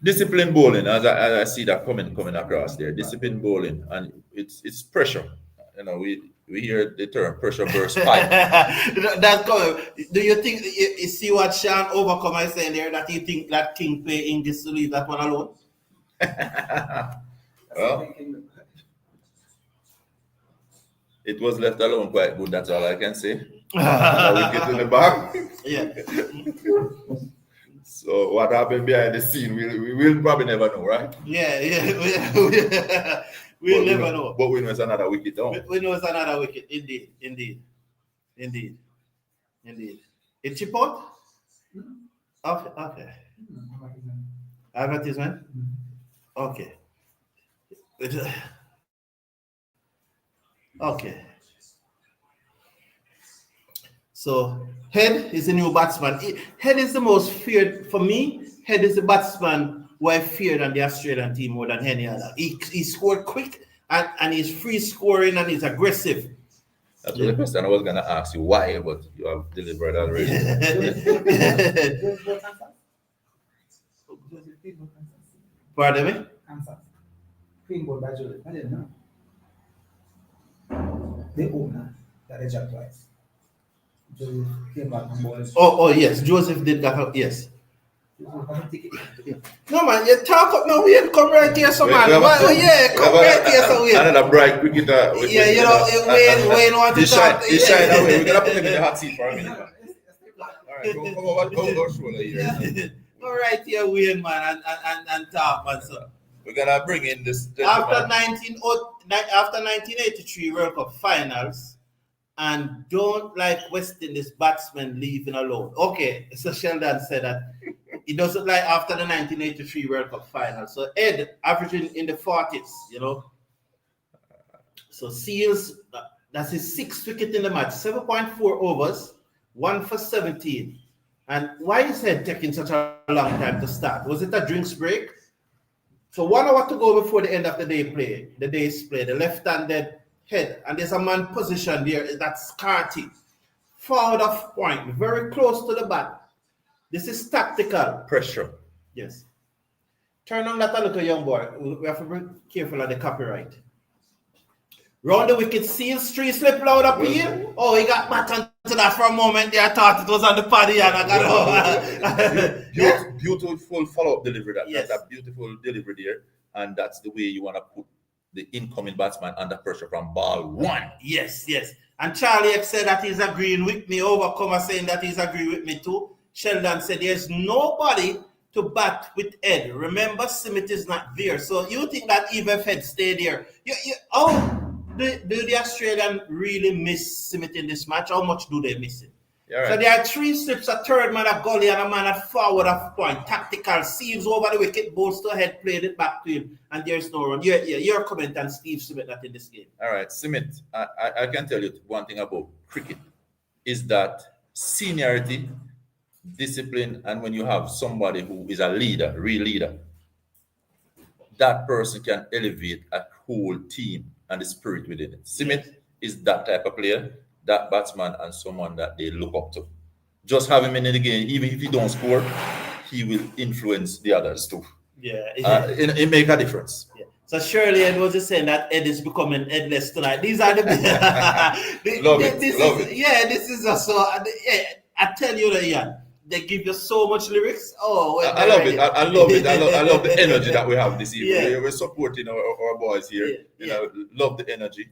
Discipline bowling, as I see that coming across there. Discipline bowling, and it's pressure. You know, we hear the term pressure burst pipe. That's coming. Do you think you see what Sean Overcomer is saying there, that you think that King play English to leave that one alone? Well, it was left alone quite good. That's all I can say. A wicket in the back. Yeah. So what happened behind the scene, we will probably never know, right? Yeah. We'll never know. But we know it's another wicket down. We know it's another wicket. Indeed. It chip out? Okay. Advertisement? Okay. Okay. So Head is the new batsman. Head is the most feared for me. Head is the batsman who I feared on the Australian team more than any other. He scored quick and he's free scoring and he's aggressive. That's the question I was gonna ask you why, but you have delivered already. Pardon me? The owner that they jumped twice. Joseph came back and bowled. Oh yes, Joseph did that. Yes. No man, you talk up now. We come right here, so man. Come right here, so we. Another bright cricketer. Yeah, you know, Wayne want to talk. He shine away. We're gonna put him in the hot seat for a minute. All right, come over, go shoulder here. Go right here, Wayne, man, and talk, man. So we're gonna bring in this after 1983 World Cup finals. And don't like West Indies batsmen leaving alone. Okay, so Sheldon said that he doesn't like after the 1983 World Cup final. So Ed averaging in the 40s, you know. So Seals, that's his 6th wicket in the match, 7.4 overs, 1 for 17. And why is Ed taking such a long time to start? Was it a drinks break? So 1 hour to go before the end of the day's play, the left-handed Head, and there's a man position there, that's Carty, forward of point, very close to the bat. This is tactical. Pressure. Yes. Turn on that a little, young boy. We have to be careful of the copyright. Round the wicket, Seals, 3 slip loud up here. Oh, he got back onto that for a moment there. I thought it was on the paddy and I got over. Beautiful follow-up delivery. Yes. That's a beautiful delivery there. And that's the way you want to put the incoming batsman under pressure from ball 1. Yes. And Charlie X said that he's agreeing with me. Overcomer saying that he's agreeing with me too. Sheldon said there's nobody to bat with Ed. Remember, Simit is not there. So you think that even if Ed stayed there, do the Australian really miss Simit in this match? How much do they miss it? Right. So there are 3 slips, a third man at gully and a man at forward of point. Tactical, Seals over the wicket, balls to head, played it back to him, and there's no run. Your comment on Steve Simit that in this game. All right, Simit, I can tell you one thing about cricket is that seniority, discipline, and when you have somebody who is a leader, real leader, that person can elevate a whole team and the spirit within it. Simit is that type of player, that batsman, and someone that they look up to. Just have him in the game, even if he don't score, he will influence the others too. Yeah. It make a difference. Yeah. So Shirley Ed was just saying that Ed is becoming Edless tonight. These are the love it. Yeah, this is also I tell you, Ian, they give you so much lyrics. Oh, I love it. I love it. I love the energy that we have this evening. Yeah. We're supporting our boys here. You know, love the energy.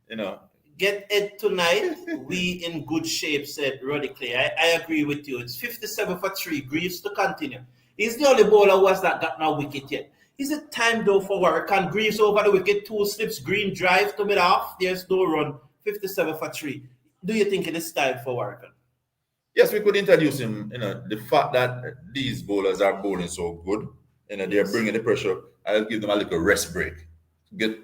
You know. Get Ed tonight. We in good shape, said Roddy Clay. I agree with you. It's 57 for 3. Greaves to continue. He's the only bowler who has not got no wicket yet. Is it time though for work? And Greaves over the wicket, 2 slips, green drive to mid off. There's no run. 57 for 3. Do you think it is time for work? Yes, we could introduce him. You know, the fact that these bowlers are bowling so good, you know, they're bringing the pressure. I'll give them a little rest break, get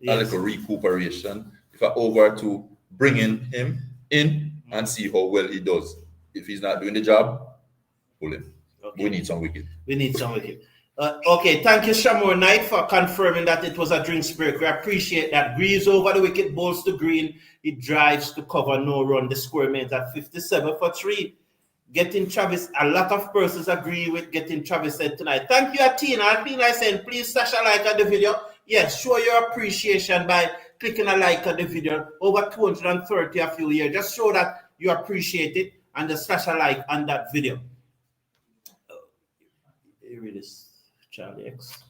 a little recuperation. If I over to bringing him in and see how well he does. If he's not doing the job, pull him. Okay. We need some wicket. Okay, thank you, Shamor Knight, for confirming that it was a drinks break. We appreciate that. Greaves over the wicket, balls to green. He drives to cover, no run. The score remains at 57 for 3. getting Travis. A lot of persons agree with getting Travis said tonight. Thank you, Athena. Athena saying, please slash a like on the video. Yes, show your appreciation by clicking a like on the video. Over 230 of you here. Just show that you appreciate it and just slash a like on that video. Here it is, Charlie X.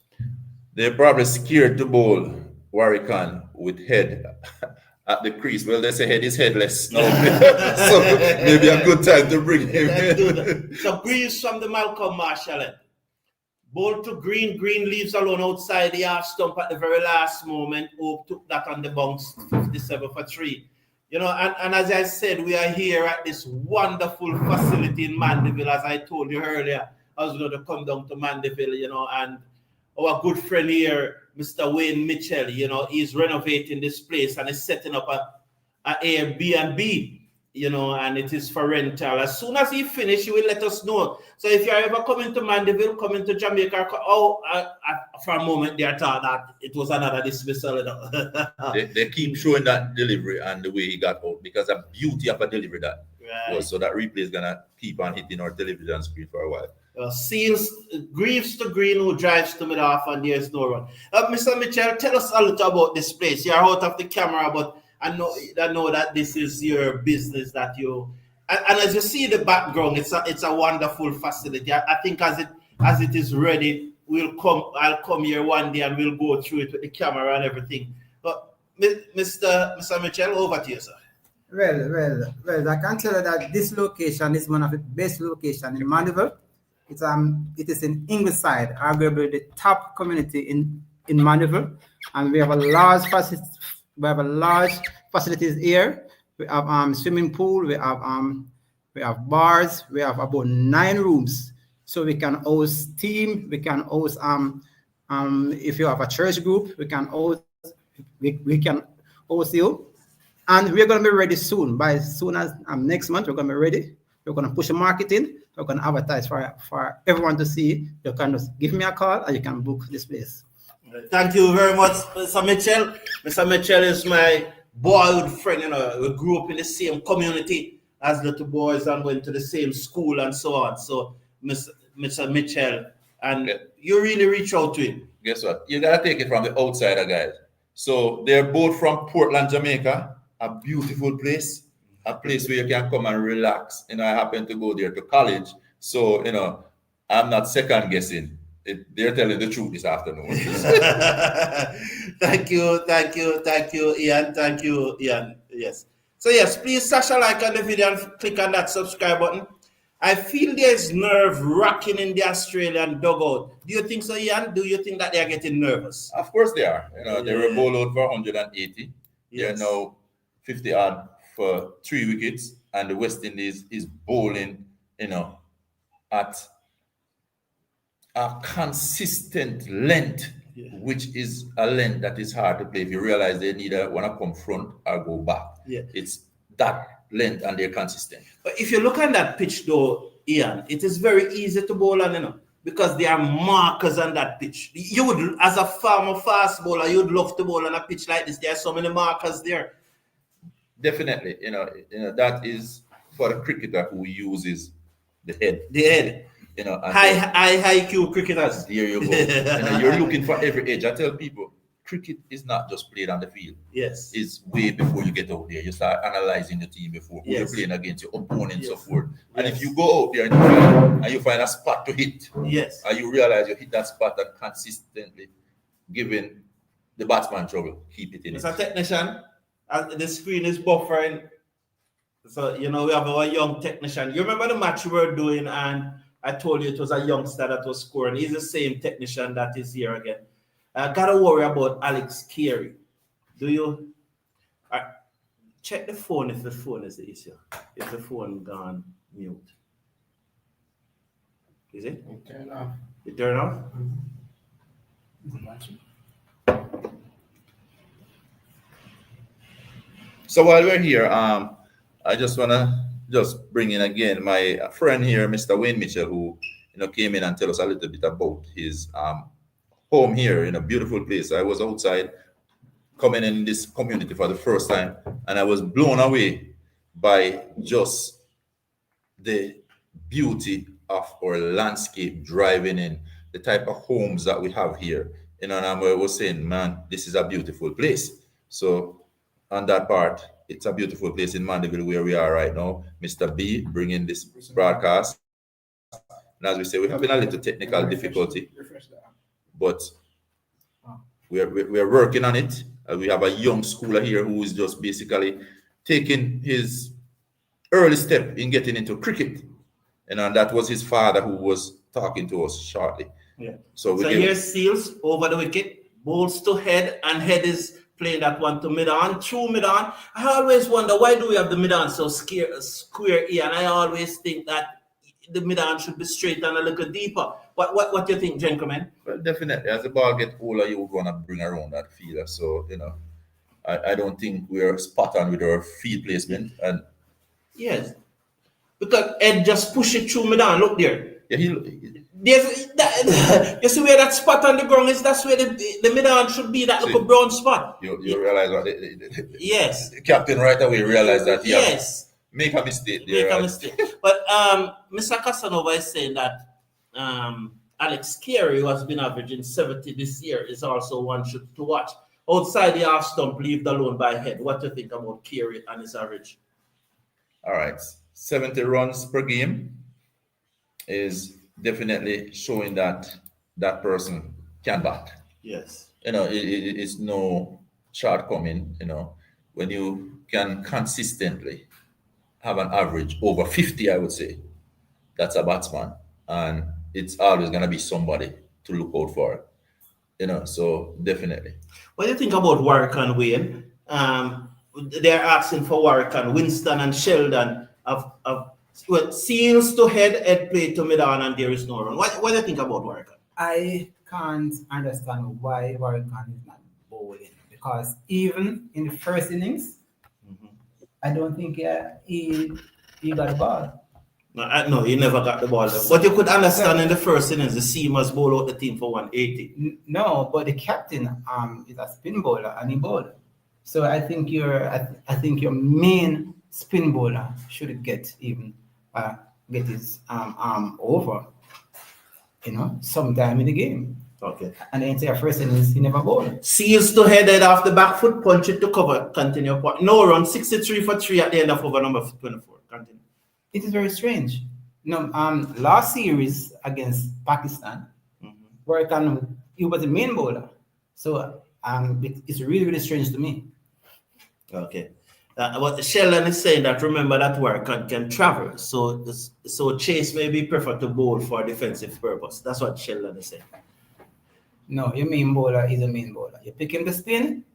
They're probably scared to bowl Warwican with head at the crease. Well, they say head is headless. No. So maybe a good time to bring him in. So Greaves from the Malcolm Marshall end. Ball to Green. Green leaves alone outside the half stump at the very last moment. Hope took that on the bounce, 57 for 3. You know, and as I said, we are here at this wonderful facility in Mandeville. As I told you earlier, I was going to come down to Mandeville, you know, and our good friend here, Mr. Wayne Mitchell, you know, he's renovating this place and is setting up a Airbnb, you know, and it is for rental. As soon as he finishes, he will let us know. So if you're ever coming to Mandeville, coming to Jamaica, for a moment, they thought that it was another dismissal. You know? they keep showing that delivery and the way he got out, because the beauty of a delivery that was. So that replay is going to keep on hitting our television screen for a while. Seals, Greaves to Green, who drives to mid-off, and there's no run. Mr. Mitchell, tell us a little about this place. You're out of the camera, but I know that this is your business that you... And as you see the background, it's a wonderful facility. I think as it is ready, I'll come here one day and we'll go through it with the camera and everything. But Mr. Mitchell, over to you, sir. Well, I can tell you that this location is one of the best locations in Mandeville. It is in Ingleside, arguably the top community in Mandeville, and we have a large facilities here. We have swimming pool, we have bars, we have about 9 rooms, so we can host team, we can host if you have a church group, we can host you, and we're going to be ready soon. By as soon as next month, we're going to be ready. We're going to push the marketing. We're going to advertise for everyone to see. You can just give me a call and you can book this place. Thank you very much, Mr. Mitchell. Mr. Mitchell is my boyhood friend. You know, we grew up in the same community as little boys and went to the same school and so on. So, Mr. Mitchell, and you really reach out to him. Guess what? You got to take it from the outsider, guys. So, they're both from Portland, Jamaica, a beautiful place. A place where you can come and relax. You know, I happen to go there to college. So, you know, I'm not second guessing. They're telling the truth this afternoon. Thank you, Ian. Thank you, Ian. Yes. So, yes, please slash a like on the video and click on that subscribe button. I feel there's nerve wracking in the Australian dugout. Do you think so, Ian? Do you think that they are getting nervous? Of course they are. You know, they were bowled out for 180. Yes. They're now 50 odd for 3 wickets, and the West Indies is bowling, you know, at a consistent length, which is a length that is hard to play if you realize they either want to come front or go back. Yeah. It's that length and they're consistent. But if you look at that pitch though, Ian, it is very easy to bowl on, you know, because there are markers on that pitch. You would, as a former fast bowler, you'd love to bowl on a pitch like this. There are so many markers there. Definitely, you know that is for a cricketer who uses the head. The head. You know, high IQ cricketers. There you go. You know, you're looking for every edge. I tell people, cricket is not just played on the field. Yes. It's way before you get out there. You start analyzing the team before who you're playing against, your opponents, so forth. And if you go out there and you find a spot to hit, and you realize you hit that spot and consistently giving the batsman trouble, keep it in. It's a technician. The screen is buffering. So, you know, we have our young technician. You remember the match we were doing, and I told you it was a youngster that was scoring. He's the same technician that is here again. Gotta worry about Alex Carey. Do you? Check the phone if the phone is the issue. If the phone gone mute. Is it? It turned off. It turned off? So while we're here, I just want to bring in again my friend here, Mr. Wayne Mitchell, who came in and tell us a little bit about his home here in a beautiful place. I was outside coming in this community for the first time, and I was blown away by just the beauty of our landscape driving in, the type of homes that we have here. And I was saying, man, this is a beautiful place. So on that part, it's a beautiful place in Mandeville where we are right now. Mr. B bringing this broadcast. And as we say, we're having a little technical difficulty, but we're working on it. We have a young schooler here who is just basically taking his early step in getting into cricket. And that was his father who was talking to us shortly. Yeah. So here's Seals over the wicket, bowls to head, and head is playing that one to mid-on, through mid-on. I always wonder, why do we have the mid-on so square here? And I always think that the mid-on should be straight and a little deeper. What do you think, gentlemen? Well, definitely. As the ball gets older, you're going to bring around that fielder. So, I don't think we're spot on with our field placement. And yes, because Ed just push it through mid-on. Look there. Yeah, you see where that spot on the ground is? That's where the mid-on should be, that little brown spot. You realize what yes. The captain right away realized that yes. Make a mistake there. Make a mistake. But Mr. Casanova is saying that Alex Carey, who has been averaging 70 this year, is also one to watch. Outside the half stump, leave alone by head. What do you think about Carey and his average? All right. 70 runs per game is definitely showing that that person can bat. Yes. It's no shortcoming, when you can consistently have an average over 50, I would say, that's a batsman. And it's always going to be somebody to look out for, so definitely. What do you think about Warwick and Wayne? They're asking for Warwick and Winston and Sheldon of Seals to head play to mid-on, and there is no run. What do you think about Warwick? I can't understand why Warwick is not bowling, because even in the first innings, I don't think he got the ball. No, he never got the ball. But you could understand in the first innings, the seamers bowl out the team for 180. No, but the captain is a spin bowler and he bowled. So I think your main spin bowler should get his arm over, sometime in the game. Okay. And the entire first innings, he never bowled. Seals to head off the back foot, punch it to cover, continue. No run, 63 for 3 at the end of over number 24. Continue. It is very strange. Last series against Pakistan, where he was the main bowler. So it's really, really strange to me. Okay. What Sheldon is saying that, remember that Warwick can travel. So Chase may be preferred to bowl for defensive purpose. That's what Sheldon is saying. No, your main bowler is a main bowler. You pick him to spin,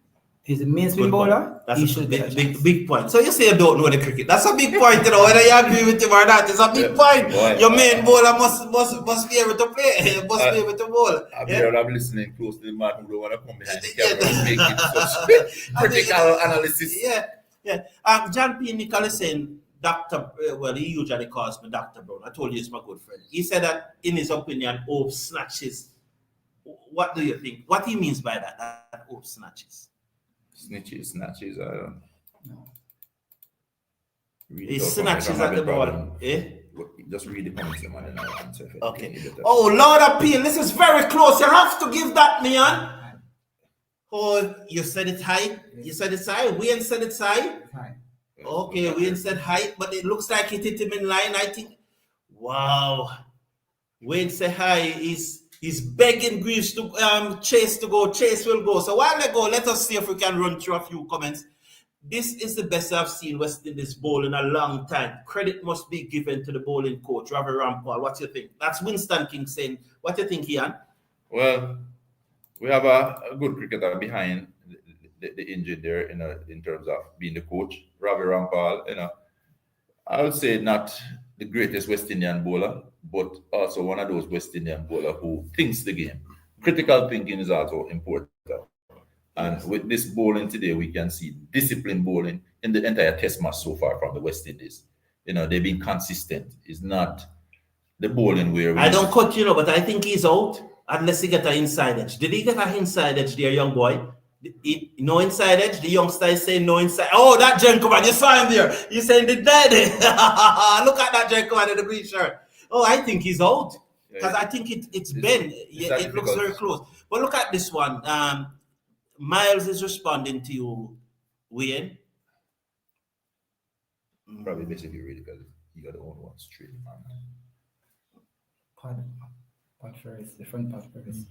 he's a main spin bowler. That's a big point. So you say you don't know the cricket. That's a big point, whether you agree with him or not. It's a big point. Boy, your main bowler must be able to play. Must be able to bowl. I'm listening close to the man who don't want to come behind the camera and make it such critical analysis. Yeah. John P. Nicol is saying, he usually calls me Dr. Brown. I told you he's my good friend. He said that, in his opinion, Hope snatches. What do you think? What he means by that Hope snatches? Snatches, I don't know. He snatches at the ball. Just read the comments, man, and I'll answer. Okay. Oh, Lord Appeal, this is very close. You have to give that, man. Oh, you said it high. You said it's high. Wayne said it's high. Okay, Wayne said high, but it looks like it hit him in line, I think. Wow. Wayne said high. He's begging Greaves to Chase to go. Chase will go. So while they go, let us see if we can run through a few comments. This is the best I've seen West Indies bowl in a long time. Credit must be given to the bowling coach, Ravi Rampal. What do you think? That's Winston King saying. What do you think, Ian? Well, we have a good cricketer behind the engine there, in terms of being the coach, Ravi Rampal. I would say not the greatest West Indian bowler, but also one of those West Indian bowler who thinks the game. Critical thinking is also important. And with this bowling today, we can see disciplined bowling in the entire test match so far from the West Indies. They've been consistent. It's not the bowling where I don't cut but I think he's out unless he get an inside edge. Did he get an inside edge there, young boy? No inside edge. The youngster is saying no inside. Oh, that gentleman, you saw him there. You saying the daddy. Look at that gentleman in the green shirt. Oh, I think he's out because Yeah. I think it's Ben. Yeah, it looks difficult. very close. But look at this one. Miles is responding to you, Wayne. Probably best if you read it because you got the own one straight. Part first, the front part first.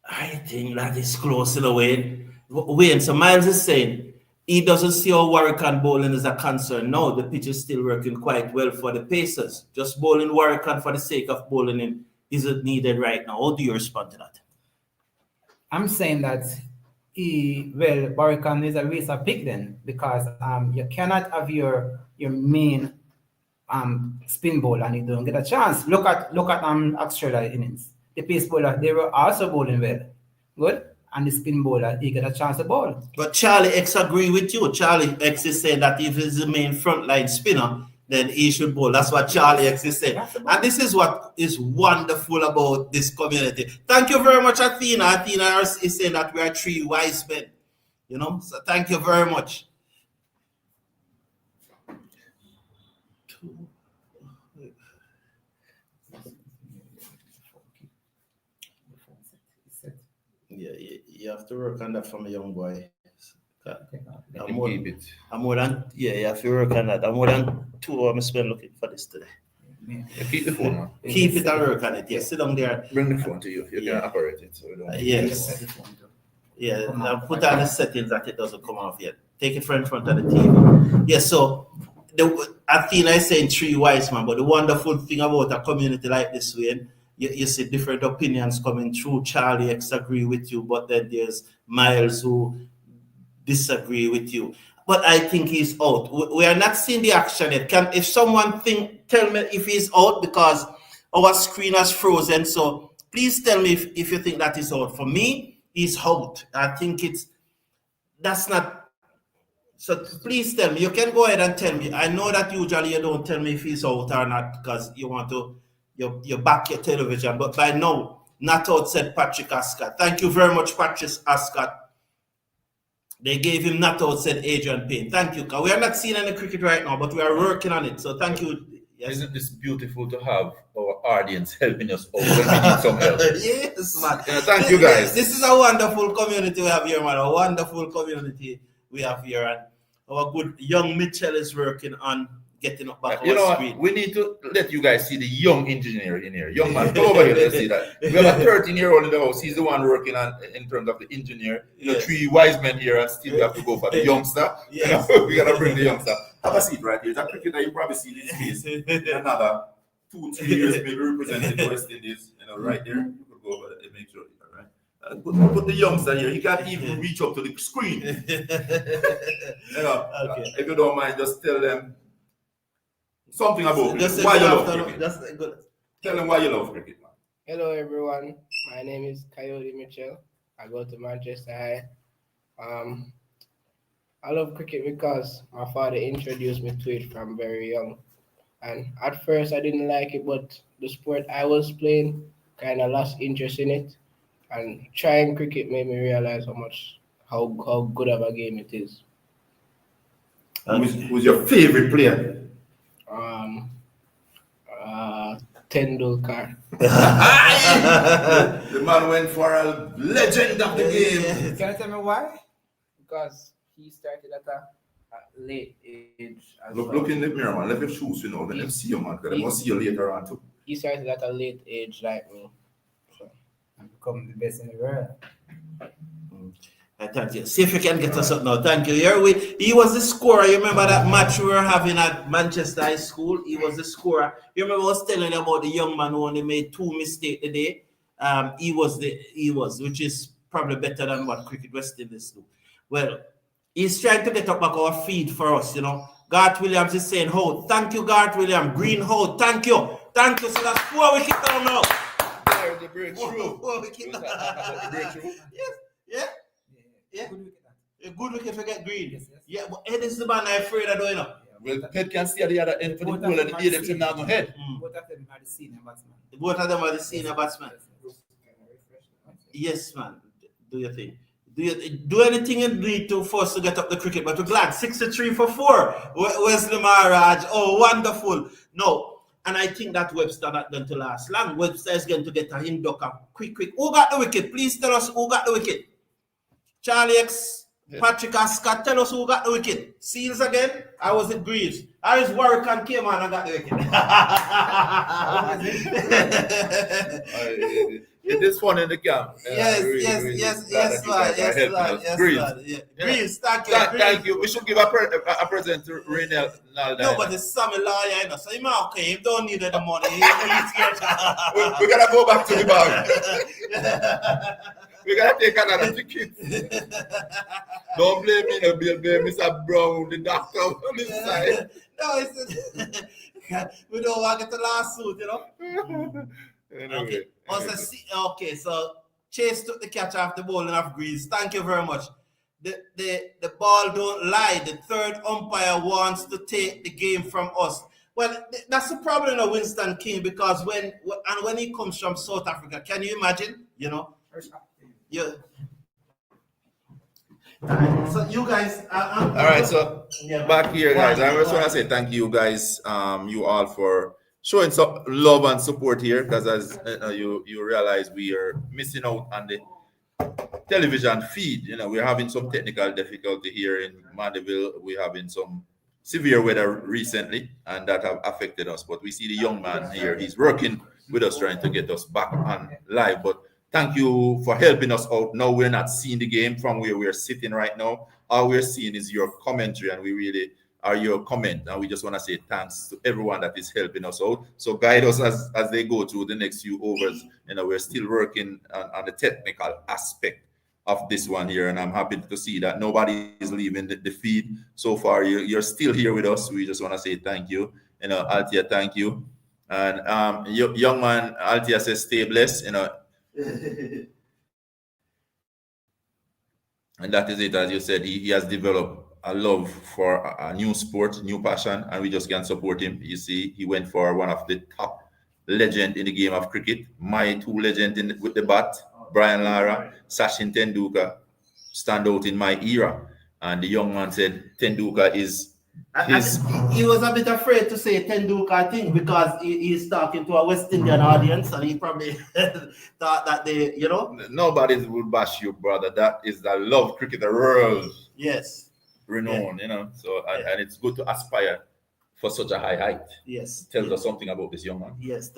I think that is close in a way. Wayne, so Miles is saying he doesn't see how Warwick bowling is a concern. No, the pitch is still working quite well for the Pacers. Just bowling Warwick for the sake of bowling him isn't needed right now. How do you respond to that? I'm saying that Barrican is a race of pick then, because you cannot have your main spin bowler and you don't get a chance. Look at Australia innings. The pace bowler, they were also bowling well. Good. And the spin bowler, he get a chance to bowl. But Charlie X agree with you. Charlie X is saying that if he's the main frontline spinner, then he should bowl. That's what Charlie X is saying. And this is what is wonderful about this community. Thank you very much, Athena. Athena is saying that we are 3 wise men. You know, so thank you very much. Yeah, you have to work on that from a young boy. I'm more than you have to work on that. I'm more than 2 hours spent looking for this today. Yeah, keep the phone, man. Keep it and work on it. Yes, sit down there. Bring the phone to you. You can operate it. So we don't yes. Yeah, now put on the settings that it doesn't come off yet. Take it from in front of the TV. Yes, so Athena is saying 3 wise man, but the wonderful thing about a community like this, Wayne, you see different opinions coming through. Charlie X agree with you, but then there's Miles who disagree with you. But I think he's out. We are not seeing the action yet. If someone tell me if he's out, because our screen has frozen. So please tell me if you think that is out. For me, he's out. I think that's not. So please tell me. You can go ahead and tell me. I know that usually you don't tell me if he's out or not because you want to you back your television. But by now, not out, said Patrick Ascott. Thank you very much, Patrick Ascott. They gave him not out, said Adrian Payne. Thank you. We are not seeing any cricket right now, but we are working on it. So thank you. Yes. Isn't this beautiful to have our audience helping us out when we need some help? Yes, man. Yeah, thank you, guys. This is a wonderful community we have here, man. A wonderful community we have here. And our good young Mitchell is working on getting up back on the screen. We need to let you guys see the young engineer in here. Young man, come over here, let's see that. We have a 13-year-old in the house. He's the one working on in terms of the engineer. You know, 3 wise men here, and still we have to go for the youngster. Yes. We gotta bring the youngster. Have a seat right here. That cricketer you probably see this case in another 2-3 years, maybe representing the West Indies. You know, right there. You could go over there and make sure you're right. Put the youngster here. He can't even reach up to the screen. You know, okay. If you don't mind, just tell them something about cricket. Why you love cricket? That's good. Tell them why you love cricket, man. Hello everyone, my name is Coyote Mitchell. I go to Manchester High. I love cricket because my father introduced me to it from very young. And at first I didn't like it, but the sport I was playing kind of lost interest in it. And trying cricket made me realize how good of a game it is. Who's your favorite player? Tendulkar. The man went for a legend of the game. Can you tell me why? Because he started at a late age. Look in the mirror, man. Let your shoes, you know. Let them see you, man. Because they must see you later on, too. He started at a late age like me. So. And become the best in the world. Thank you. See if you can get us up now. Thank you. He was the scorer. You remember that match we were having at Manchester High School? He was the scorer. You remember I was telling you about the young man who only made 2 mistakes a day? He was, which is probably better than what Cricket West Indies do. Well, he's trying to get up back our feed for us, you know. Garth Williams is saying, hold. Thank you, Garth Williams. Green hold. Thank you. Thank you. So that's 4 wickets down now. There's the breakthrough. 4 wickets down. The breakthrough. Yes. Yeah. Yeah. Good wicket. A good wicket for get green. Yes. Yeah, but Ed is the man I'm afraid of doing it. Well, Head can stay at the other end for the goal and the them say now go ahead. Both of them are the senior batsman. Both of them are the senior batsmen. Yes, man. Do your thing. Do anything you need to force to get up the cricket, but we're glad. 63 for 4. Wesley Maharaj. Oh, wonderful. No, And I think that Webster not going to last long. Webster is going to get a Hindoka quick. Who got the wicket? Please tell us who got the wicket. Charlie X, Patrick Scott, tell us who got the wicket. Seals again? I was it Greaves. Harris Warwick came on and got the wicket. It is fun in the camp. Yes, Greaves, thank you. We should give a present to Raynell. No, but it's Sammy lawyer, you know, so he don't need the money. We gotta go back to the bag. We gotta take another ticket. Don't blame me, no, blame Mr. Brown, the doctor on this side. No, we don't want to get the lawsuit, you know. Anyway. Okay, so Chase took the catch off the bowling of Greaves. Thank you very much. The ball don't lie. The third umpire wants to take the game from us. Well, that's the problem of Winston King, because when he comes from South Africa, can you imagine? You know, So you guys, all right. So back here, guys. I just want to say thank you, guys. You all for showing some love and support here, because as you realize, we are missing out on the television feed. You know, we're having some technical difficulty here in Mandeville. We're having some severe weather recently, and that have affected us. But we see the young man here. He's working with us, trying to get us back on live. But thank you for helping us out. Now we're not seeing the game from where we're sitting right now. All we're seeing is your commentary, and we really are your comment. And we just want to say thanks to everyone that is helping us out. So guide us as they go through the next few overs. You know, we're still working on the technical aspect of this one here, and I'm happy to see that nobody is leaving the feed so far. You're still here with us. We just want to say thank you. You know, Altia, thank you. And young man Altia says stay blessed. You know. And that is it. As you said, he has developed a love for a new sport, new passion, and we just can't support him. You see, he went for one of the top legends in the game of cricket. My two legends with the bat, Brian Lara, Sachin Tendulkar, stand out in my era. And the young man said Tendulkar is his. He was a bit afraid to say Tendulkar thing, because he's talking to a West Indian audience, and he probably thought that they, you know. Nobody would bash you, brother. That is the love cricket, the world. Yes. Renowned, you know. So and it's good to aspire for such a high height. Yes. Tells us something about this young man. Yes,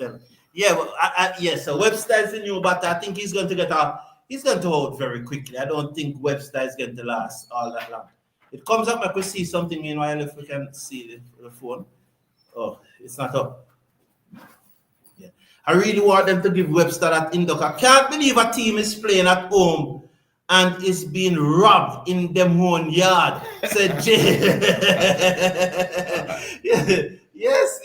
yes. So Webster is the new batter. I think he's going to out very quickly. I don't think Webster is going to last all that long. It comes up, I could see something meanwhile if we can see the phone. Oh, it's not up. Yeah. I really want them to give Webster that Indoka. I can't believe a team is playing at home and is being robbed in them own yard. Said Jay. Yes.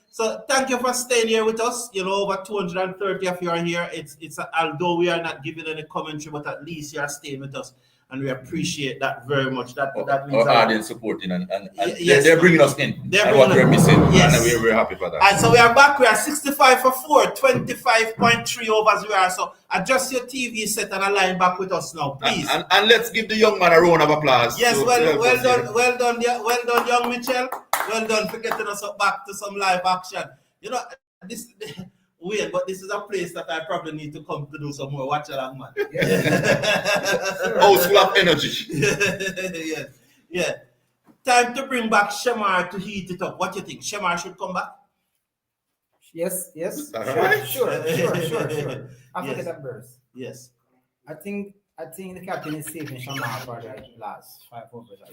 So thank you for staying here with us. You know, over 230 of you are here. It's although we are not giving any commentary, but at least you are staying with us, and we appreciate that very much. That means our audience supporting, and yes, they're bringing us in. And what we're missing, and we're happy for that. And so we are back. We are 65 for 4, 25.3 overs we are. So adjust your TV set and align back with us now, please. And let's give the young man a round of applause. Yes, well done, young Mitchell. Well done for getting us back to some live action. You know, this weird, but this is a place that I probably need to come to do some more watch along, man. House full of energy. Yeah. Time to bring back Shamar to heat it up. What do you think? Shamar should come back? Yes. Right. Sure. After that burst. Yes. I think the captain is safe in Shamar for the last 5 overs.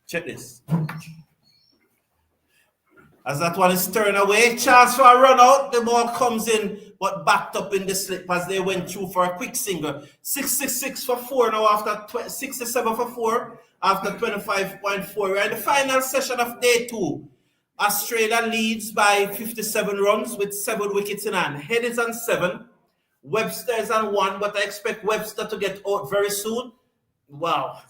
Check this. As that one is turned away, chance for a run out. The ball comes in, but backed up in the slip as they went through for a quick single. 666 for 4 now after 67 for 4 after 25.4. We're in the final session of day 2. Australia leads by 57 runs with 7 wickets in hand. Head is on 7. Webster is on 1, but I expect Webster to get out very soon. Wow.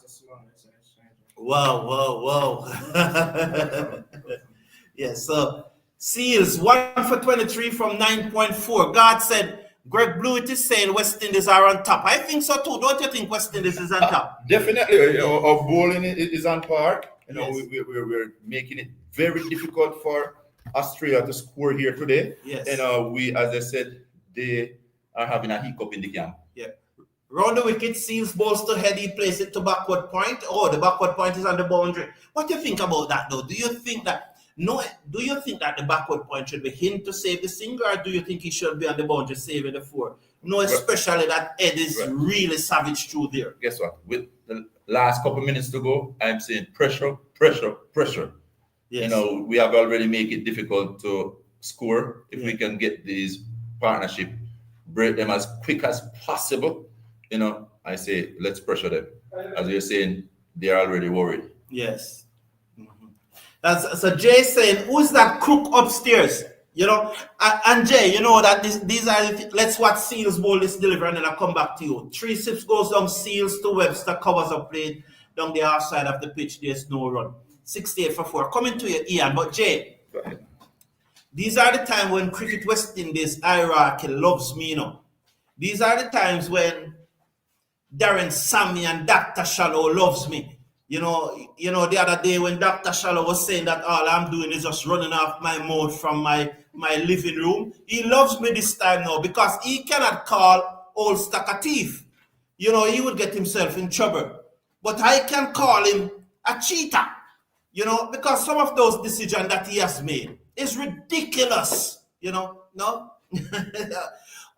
Yes, so Seals 1 for 23 from 9.4. God said Greg Blewett is saying West Indies are on top. I think so too. Don't you think West Indies is on top? Definitely. Our bowling is on par. You know, Yes. we're making it very difficult for Australia to score here today. Yes. You know, we, as I said, they are having a hiccup in the camp. Yeah. Round the wicket, Seals balls to head, he plays it to backward point. Oh, the backward point is on the boundary. What do you think about that though? Do you think that the backward point should be him to save the single, or do you think he should be on the boundary saving the four? No, especially that Ed is really savage through there. Guess what? With the last couple minutes to go, I'm saying pressure, pressure, pressure. Yes. You know, we have already make it difficult to score. If we can get these partnership, break them as quick as possible, you know, I say let's pressure them. As you're saying, they're already worried. Yes. That's so Jay saying, who's that crook upstairs? You know, and Jay, you know that these are let's watch Seals bowl this delivery and then I'll come back to you. 3 sips goes down, Seals to Webster, covers up play down the half side of the pitch. There's no run. 68 for 4. Coming to you, Ian. But Jay, these are the times when Cricket West Indies hierarchy loves me, you know. These are the times when Darren Sammy and Dr. Shallow loves me. You know, the other day when Dr. Shallow was saying that all I'm doing is just running off my mouth from my living room, he loves me this time now because he cannot call old Stack a thief. You know, he would get himself in trouble. But I can call him a cheater, you know, because some of those decisions that he has made is ridiculous, you know, no?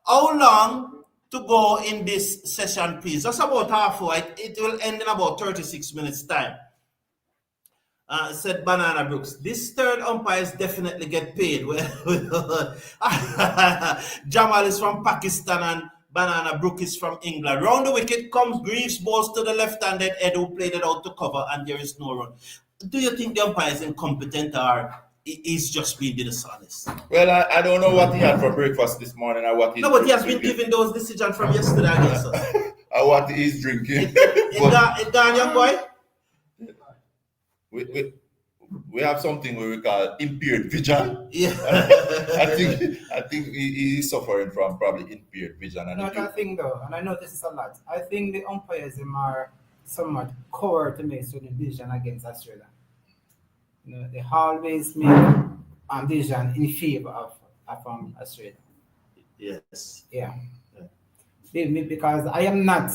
How long to go in this session, please? Just about half hour. It will end in about 36 minutes time. Said Banana Brooks. This third umpires definitely get paid. Well, Jamal is from Pakistan and Banana Brook is from England. Round the wicket comes Greaves, balls to the left-handed Ed who played it out to cover and there is no run. Do you think the umpire is incompetent or he's just being dishonest? Well, I don't know what he had for breakfast this morning or what he's but he has been giving those decisions from yesterday against us. Or what he's drinking. It gone, young boy? We have something we call impaired vision. Yeah. I think he's suffering from probably impaired vision. And Not a thing though, and I notice this a lot. I think the umpires are somewhat core to make certain decision against Australia. You know, they always make a decision in favor of Australia. Yes. Yeah. Because I am not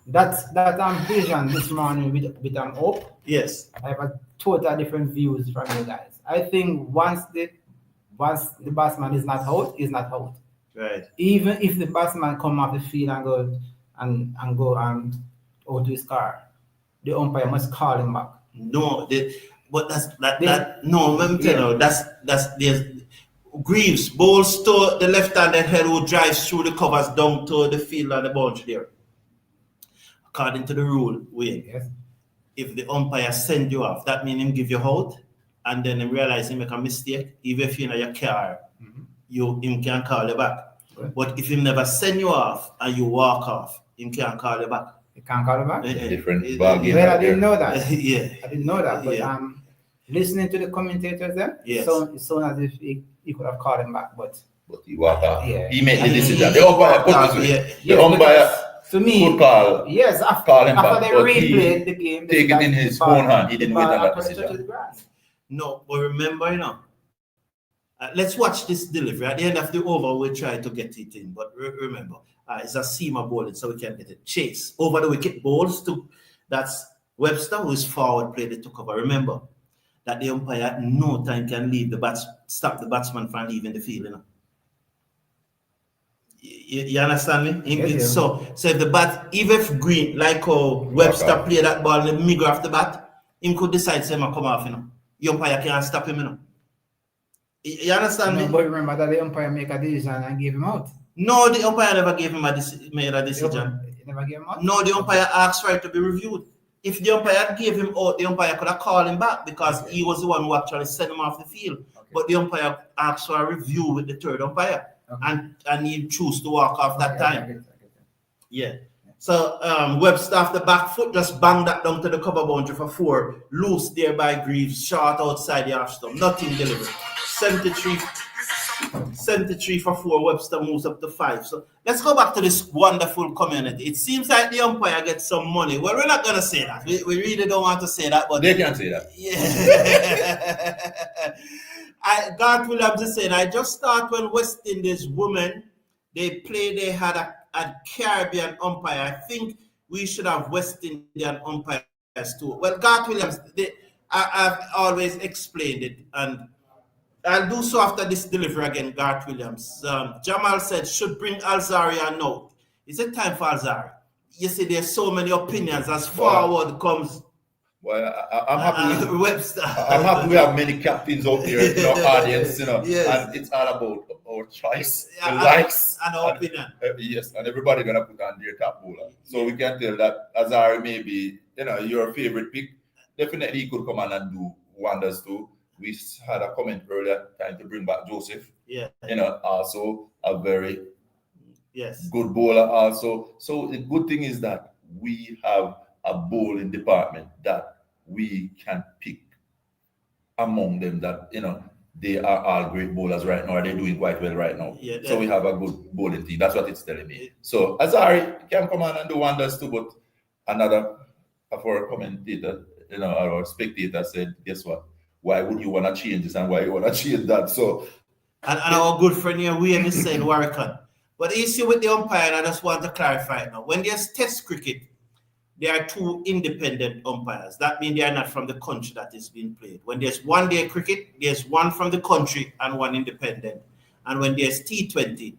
that vision this morning with hope. Yes. I have a total different views from you guys. I think once the batsman is not out, he's not out. Right. Even if the batsman come off the field and go out to his car, the umpire must call him back. No, but no, let me tell you, there's Greaves balls to the left-handed head who drives through the covers down to the field and the boundary there. According to the rule, Yes. if the umpire send you off, that means him give you out, and then him realize he make a mistake, even if you're in your car, him can call you back. Right. But if him never send you off and you walk off, him can't call you back. You can't call him back? different ball game. Well, I didn't know that. Yeah. I didn't know that. But Yeah. listening to the commentators then, Yes. it sounds as if he could have called him back, but But he walked out. Yeah. He made the He decision. The umpire put this way. Yeah. The umpire to me, could call. yes, call him after back, they but he replayed the game, take it in his own hand. He didn't win that decision. No, but remember, let's watch this delivery. At the end of the over, we'll try to get it in. But remember, it's a seamer bowling, so we can get it. Chase over the wicket balls to that's Webster, who is forward, played it to cover. Remember that the umpire at no time can stop the batsman from leaving the field. You understand me? Yes, So if the even if Green, like how Webster played that ball in the middle of the bat, him could decide to come off. The umpire can't stop him. You understand me? But remember that the umpire make a decision and gave him out. No, the umpire never gave him made a decision. He never gave him out? No, the umpire asked for it to be reviewed. If the umpire gave him out, the umpire could have called him back because he was the one who actually sent him off the field. Okay. But the umpire asked for a review with the third umpire, and he chose to walk off that time. I get it. Yeah. So Webster off the back foot just banged that down to the cover boundary for 4. Loose there by Greaves, short outside the half stump. Nothing delivered. 73. 73 for 4. Webster moves up to 5. So let's go back to this wonderful community. It seems like the umpire gets some money. Well, we're not going to say that. We really don't want to say that. But They can say that. Yeah. Garth Williams is saying, I just thought when West Indies women, they had a Caribbean umpire. I think we should have West Indian umpires too. Well, Garth Williams, I've always explained it, and I'll do so after this delivery again, Garth Williams. Jamal said, should bring Alzari a note. Is it time for Alzari? You see, there's so many opinions as forward comes. Well, I'm happy. Webster. I'm happy we have many captains out there in our audience, Yes. and it's all about our choice, the And- likes, and our opinion. Yes, and everybody gonna put on their top bowler. So we can tell that Azari may be, your favorite pick. Definitely he could come on and do wonders too. We had a comment earlier trying to bring back Joseph. Yeah. Also a very Yes. good bowler also. So the good thing is that we have a bowling department that we can pick among them that, they are all great bowlers right now. They're doing quite well right now. Yeah, so we have a good bowling team. That's what it's telling me. So Azari can come on and do wonders too, but another of our commentator, our spectator said, guess what? Why would you want to change this and why you want to change that? So and our good friend here, Wayne is saying Warwickon. But you see with the umpire, I just want to clarify it now. When there's test cricket, there are 2 independent umpires. That means they are not from the country that is being played. When there's one-day cricket, there's one from the country and one independent. And when there's T20,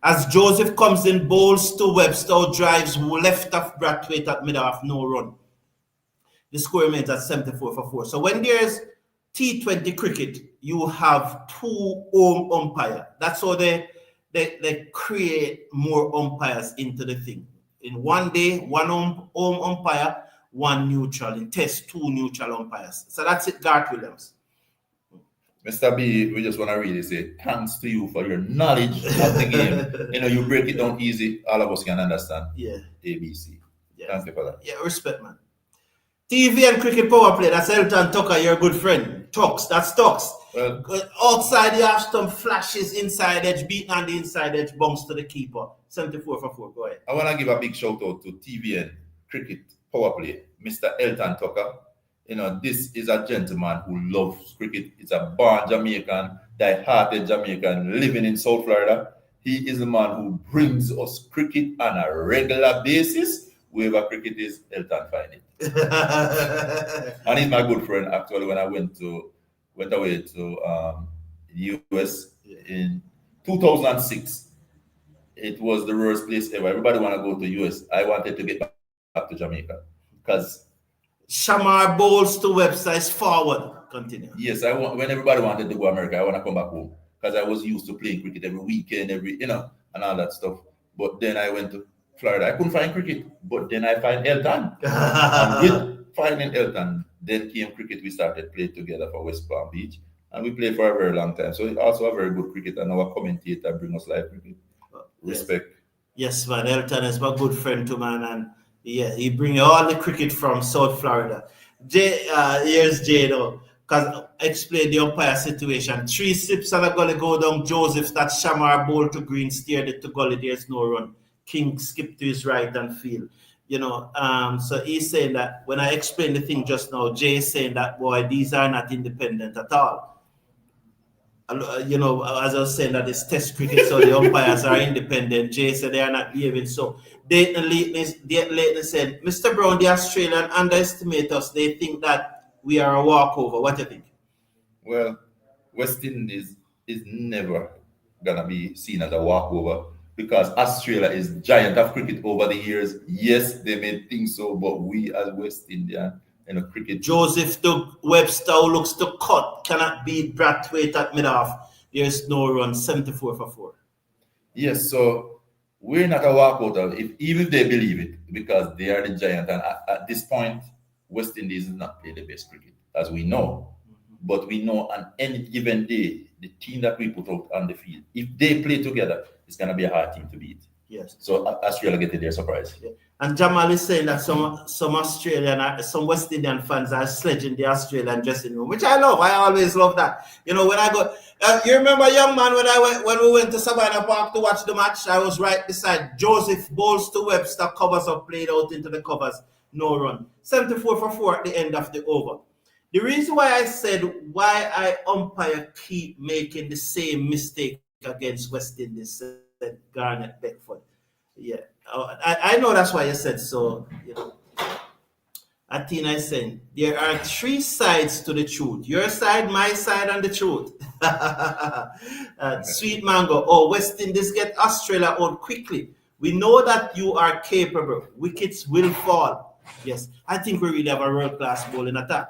as Joseph comes in, bowls to Webster, drives left of Brathwaite at mid-off, no run. The score remains at 74 for 4. So when there's T20 cricket, you have 2 home umpire. That's how they create more umpires into the thing. In one day, 1 home umpire, 1 neutral. In test, 2 neutral umpires. So that's it, Garth Williams. Mr. B, we just want to really say thanks to you for your knowledge of the game. You break it down easy. All of us can understand. Yeah. ABC. Yeah. Thank you for that. Yeah, respect, man. TV and cricket power play. That's Elton Tucker, your good friend. Talks. That's Talks. Well, outside the half stump, flashes inside edge, beating on the inside edge, bounce to the keeper. 74 for 4. Go ahead. I want to give a big shout out to TVN Cricket Power Play, Mr. Elton Tucker. This is a gentleman who loves cricket. He's a born Jamaican, die-hearted Jamaican living in South Florida. He is the man who brings us cricket on a regular basis. Wherever cricket is, Elton find it. And he's my good friend. Actually, when I went away to the US in 2006. It was the worst place ever. Everybody want to go to US. I wanted to get back to Jamaica because Shamar bowls to Webster's forward. Continue. Yes, when everybody wanted to go to America, I want to come back home because I was used to playing cricket every weekend, and all that stuff. But then I went to Florida. I couldn't find cricket, but then I find Elton. And with finding Elton, then came cricket. We started playing together for West Palm Beach, and we played for a very long time. So also a very good cricket, and our commentator bring us live cricket. Respect. Yes, man. Elton is my good friend too, man, and yeah, he bring all the cricket from South Florida. Here's Jay though, because explain the umpire situation. 3 sips and a gully go down. Joseph, that Shamar bowl to green, steered it to gully. There's no run. King skipped to his right and field. So he's saying that when I explained the thing just now, Jay is saying that, boy, these are not independent at all. As I was saying that it's test cricket, so the umpires are independent. Jay said they are not behaving so. Dayton Leighton said, Mr. Brown, the Australian underestimate us. They think that we are a walkover. What do you think? Well, West Indies is never going to be seen as a walkover because Australia is giant of cricket over the years. Yes, they may think so, but we as West Indian, cricket. Joseph to Webster looks to cut, cannot beat Brathwaite at mid-off. There's no run, 74 for 4. Yes, so we're not a walkover, even if they believe it, because they are the giant. And at this point, West Indies is not playing the best cricket, as we know. Mm-hmm. But we know on any given day, the team that we put out on the field, if they play together, it's going to be a hard team to beat. Yes. So Australia get their surprise. Yeah. And Jamal is saying that some Australian, some West Indian fans are sledging the Australian dressing room, which I love. I always love that. You know, when I go, you remember, young man, when we went to Savannah Park to watch the match, I was right beside Joseph bowls to Webster, covers up, played out into the covers, no run. 74 for 4 at the end of the over. The reason why I said why I umpire keep making the same mistake against West Indies, said Garnet Beckford. Yeah, I know that's why you said so. You know, Athena is saying there are 3 sides to the truth: your side, my side, and the truth. Sweet Mango. Oh, West Indies get Australia out quickly. We know that you are capable. Wickets will fall. Yes, I think we really have a world-class bowling attack.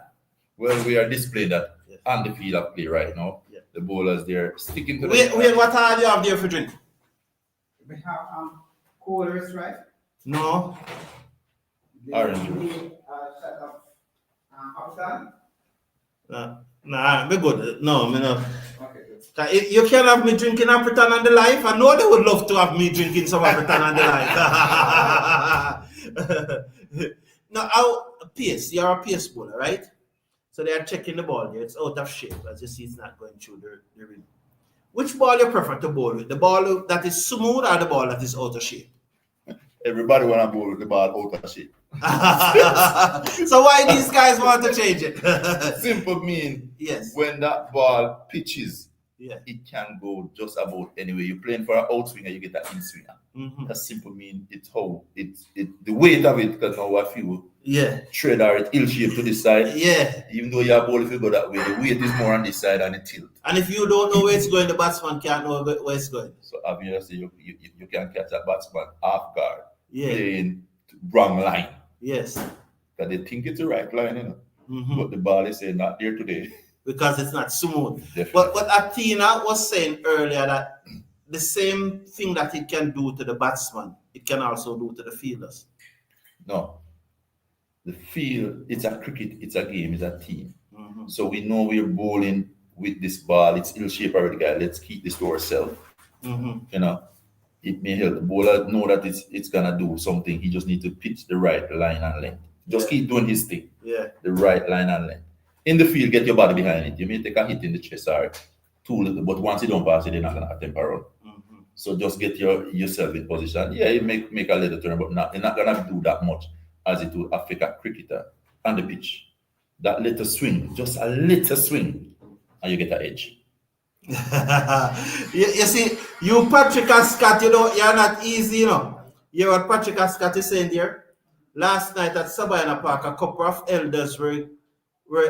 Well, we are displaying that on the field of play right now. Yeah. The bowlers there sticking to Wait, what are you have there for drink? We have coolers, right? No. Orange. Shut up. Upstand? Nah, me good. No, me no. Okay, good. You can't have me drinking African on the life. I know they would love to have me drinking some African on the life. Now, pace. You're a pace bowler, right? So they are checking the ball there. It's out of shape. As you see, it's not going through the rim. Which ball you prefer to bowl with? The ball that is smooth or the ball that is out of shape? Everybody want to bowl with the ball out of shape. So why these guys want to change it? Simple mean, Yes. when that ball pitches, Yeah. it can go just about anywhere. You're playing for an outswinger, you get that in-swinger. Mm-hmm. That simple mean it's how the weight of it, because now a few Yeah. tread or it ill shape to this side. Yeah. Even though your ball, if you go that way, the weight is more on this side and the tilt. And if you don't know where it's going, the batsman can't know where it's going. So obviously you can catch that batsman off guard, Yeah. playing wrong line. Yes. Because they think it's the right line, you know. Mm-hmm. But the ball is saying not there today. Because it's not smooth. Definitely. But Athena was saying earlier that the same thing that it can do to the batsman, it can also do to the fielders. No. The field, it's a cricket, it's a game, it's a team. Mm-hmm. So we know we're bowling with this ball, it's ill shape already, guy. Let's keep this to ourselves. Mm-hmm. You know, it may help the bowler know that it's gonna do something. He just needs to pitch the right line and length. Just keep doing his thing. Yeah. The right line and length. In the field, get your body behind it. You may take a hit in the chest or too little, but once you don't pass it, they're not gonna attempt a run. Mm-hmm. So just get yourself in position. Yeah, you make a little turn, but you're not gonna do that much as it will affect a cricketer on the pitch. That little swing, just a little swing, and you get an edge. you see, you Patrick and Scott, you know, you're not easy, you know. You know what Patrick and Scott is saying there? Last night at Savannah Park, a couple of elders were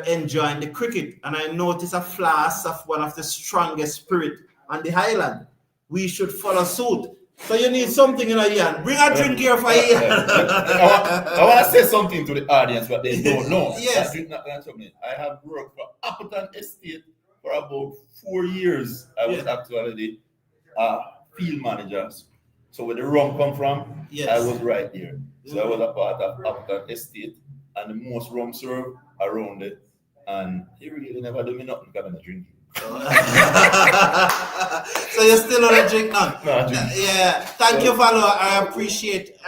enjoying the cricket, and I noticed a flash of one of the strongest spirit on the highland. We should follow suit. So you need something in a Ian. Bring a drink here for Ian. I want to say something to the audience, but they don't know. Yes. That drink not gonna tell me. I have worked for Appleton Estate for about 4 years. I was actually a field manager. So where the rum come from, Yes. I was right there. So I was a part of Appleton Estate, and the most rum served around it. And he really never do me nothing because I'm not drinking. So you still don't drink now? No, I drink. Yeah. Thank you, Valor. I appreciate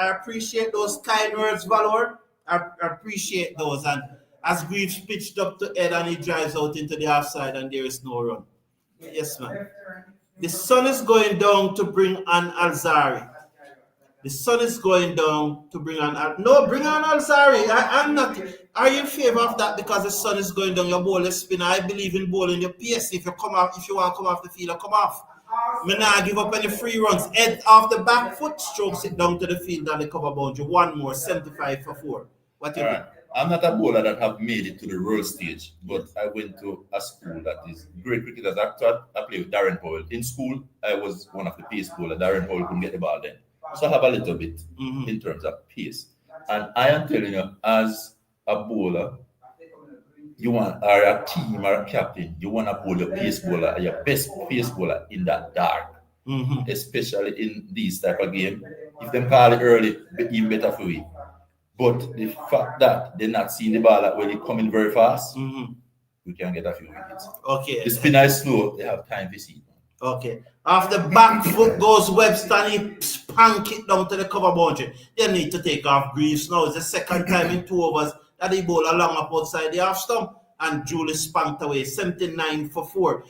those kind words, Valor. I appreciate those. And as Greaves pitched up to Ed and he drives out into the offside and there is no run. Yes, man. The sun is going down to bring on Alzari. The sun is going down to bring on bring on Alzari. I'm not. Are you in favor of that because the sun is going down? Your ball is spinner. I believe in bowling your pace. If you want to come off the field, come off. Me not give up any free runs. Head off the back foot, strokes it down to the field and the cover boundary. One more, 75 for 4. What do you think? I'm not a bowler that have made it to the world stage, but I went to a school that is great cricketers. I played with Darren Powell. In school, I was one of the pace bowlers. Darren Powell couldn't get the ball then. So I have a little bit in terms of pace. And I am telling you, as a bowler, you want, or a team or a captain, you want to bowl your pace bowler, your best pace bowler in that dark. Especially in these type of game. If them call it early, even better for you. But the fact that they're not seeing the ball that when they come in very fast, we can get a few wickets. Okay. The spinner is slow, they have time to see. Okay. After back foot goes Webster and he spank it down to the cover boundary. They need to take off Greaves now. It's the second time in 2 overs that he bowled along up outside the half stump and Julie spanked away 79 for 4.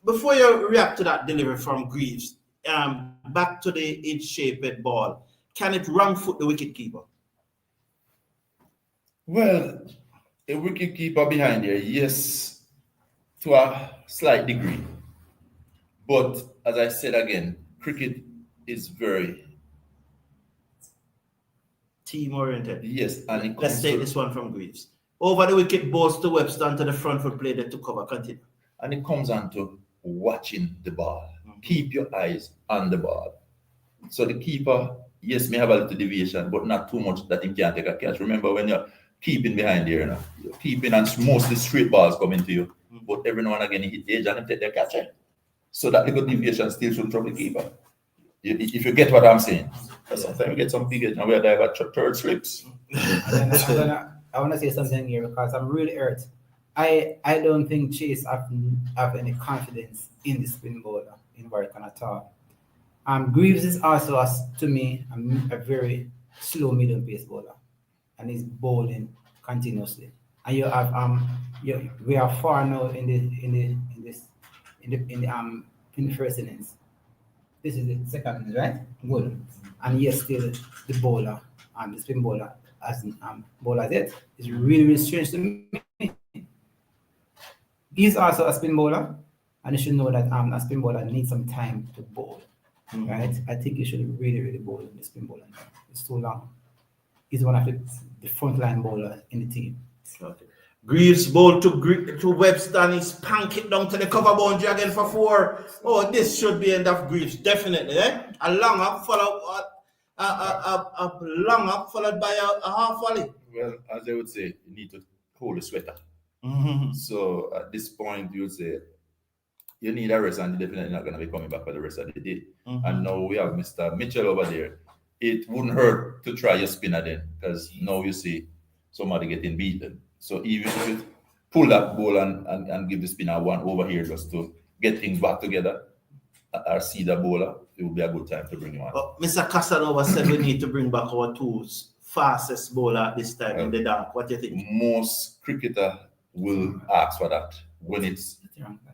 Before you react to that delivery from Greaves, back to the edge-shaped ball. Can it wrong foot the wicket keeper? Well, a wicket keeper behind there, yes, to a slight degree. But as I said again, cricket is very team-oriented. Yes, and let's take this one from Greaves. Over the wicket, balls to Webster onto the front foot plate to cover. Continue. And it comes on to watching the ball. Keep your eyes on the ball. So the keeper, yes, may have a little deviation, but not too much that he can't take a catch. Remember when you're keeping behind there, you're keeping and mostly straight balls coming to you. But every now and again he hit the edge and he take the catch. So that little deviation still should trouble the keeper. If you get what I'm saying. Sometimes you get some big edge and where they got third slips. I want to say something here because I'm really hurt. I don't think Chase have any confidence in the spin bowler in Warrican at all. Greaves is also, to me, a very slow medium pace bowler, and he's bowling continuously. And you have we are far now in the first innings. This is the second innings, right? Good. And yes, still the bowler and the spin bowler as bowler as it is really, really strange to me. He's also a spin bowler, and you should know that a spin bowler needs some time to bowl. Right? I think he should really, really bowl in the spin bowler. It's too long. He's one of the frontline bowler in the team. Okay. Greaves bowled to Webster and he spank it down to the cover boundary again for 4. Oh, this should be end of Greaves, definitely. A long up followed by a half volley. Well, as they would say, you need to hold a sweater. So at this point, you would say you need a rest, and you're definitely not going to be coming back for the rest of the day. And now we have Mr. Mitchell over there. It wouldn't hurt to try your spinner then, because now you see somebody getting beaten. So even if you pull that ball and give the spinner one over here just to get things back together, or see the bowler, it will be a good time to bring him on. Mr. Casanova said we need to bring back our 2 fastest bowler at this time in the dark. What do you think? Most cricketer will ask for that when it's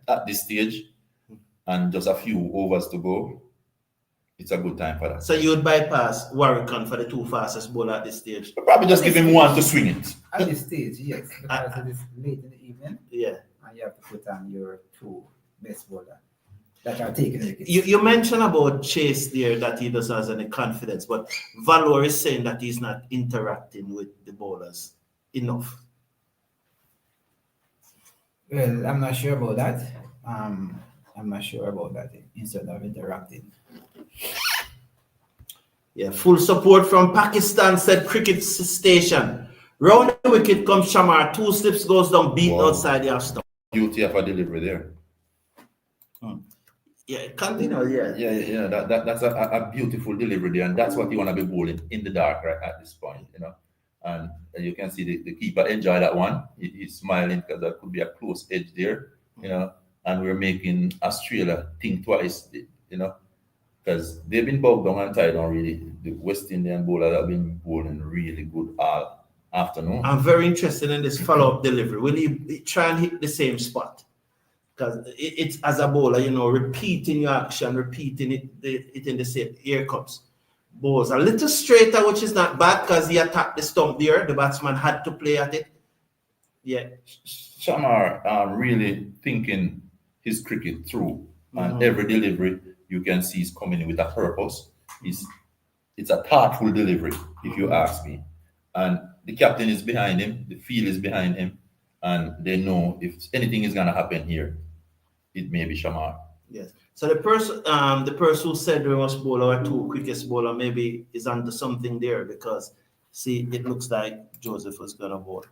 at this stage and just a few overs to go. It's a good time for that. So you would bypass Warrican for the 2 fastest bowler at this stage? Probably just give him one to swing it. At this stage, yes, because it is late in the evening. Yeah. And you have to put on your 2 best bowler that are taking wickets. You mentioned about Chase there that he doesn't have any confidence, but Valor is saying that he's not interacting with the bowlers enough. Well, I'm not sure about that. I'm not sure about that instead of interacting. Yeah, full support from Pakistan, said cricket station. Round the wicket comes Shamar, 2 slips goes down, beaten outside the half stump. Beauty of a delivery there. Yeah, continue, Yeah. That's a beautiful delivery there, and that's what you want to be bowling in the dark right at this point, And you can see the keeper enjoy that one. He's smiling because that could be a close edge there, And we're making Australia think twice, because they've been bogged down and tied down really. The West Indian bowlers have been bowling really good all afternoon. I'm very interested in this follow-up delivery. Will he try and hit the same spot? Because it's as a bowler, repeating your action, repeating it in the same. Here comes. Balls a little straighter, which is not bad because he attacked the stump there. The batsman had to play at it. Yeah. Shamar really thinking his cricket through. And every delivery you can see is coming in with a purpose. It's a thoughtful delivery, if you ask me. And the captain is behind him, the field is behind him, and they know if anything is going to happen here, it may be Shamar. Yes. So the person who said we must bowl our 2 quickest bowler maybe is onto something there, because see, it looks like Joseph was gonna bowl.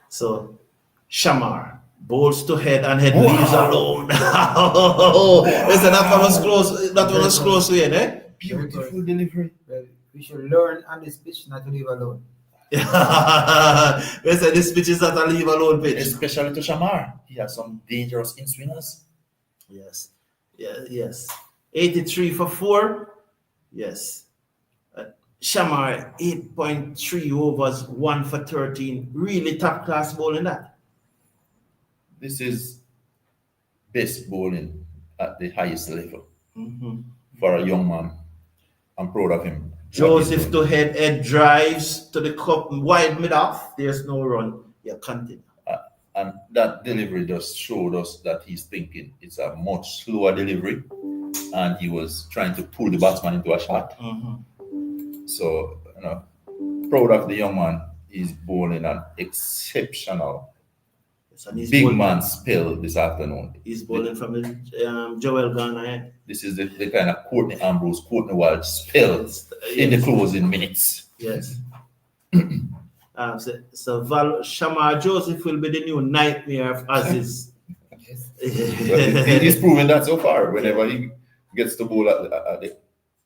So Shamar bowls to head and head leaves alone. Listen, that was close to it, eh? Beautiful delivery. Well, we should learn on this pitch not to leave alone. They said this pitch is not a leave alone pitch. Especially to Shamar. He has some dangerous in-swingers. Yes. Yeah, yes. 83 for 4. Yes. Shamar, 8.3 overs, 1 for 13. Really top class bowling that. This is best bowling at the highest level Mm-hmm. for a young man. I'm proud of him. Joseph to head drives to the cup, wide mid off. There's no run. Yeah, continue. And that delivery just showed us that he's thinking. It's a much slower delivery, and he was trying to pull the batsman into a shot. Mm-hmm. So, proud of the young man. He's bowling an exceptional Yes, and he's big bowling, man spell this afternoon. He's bowling from the Joel Garner. This is the kind of Courtney Ambrose, Courtney Walsh spell in the closing minutes. Yes. So Shamar Joseph will be the new nightmare of Aziz. Yes. He's proven that so far. Whenever he gets the ball at the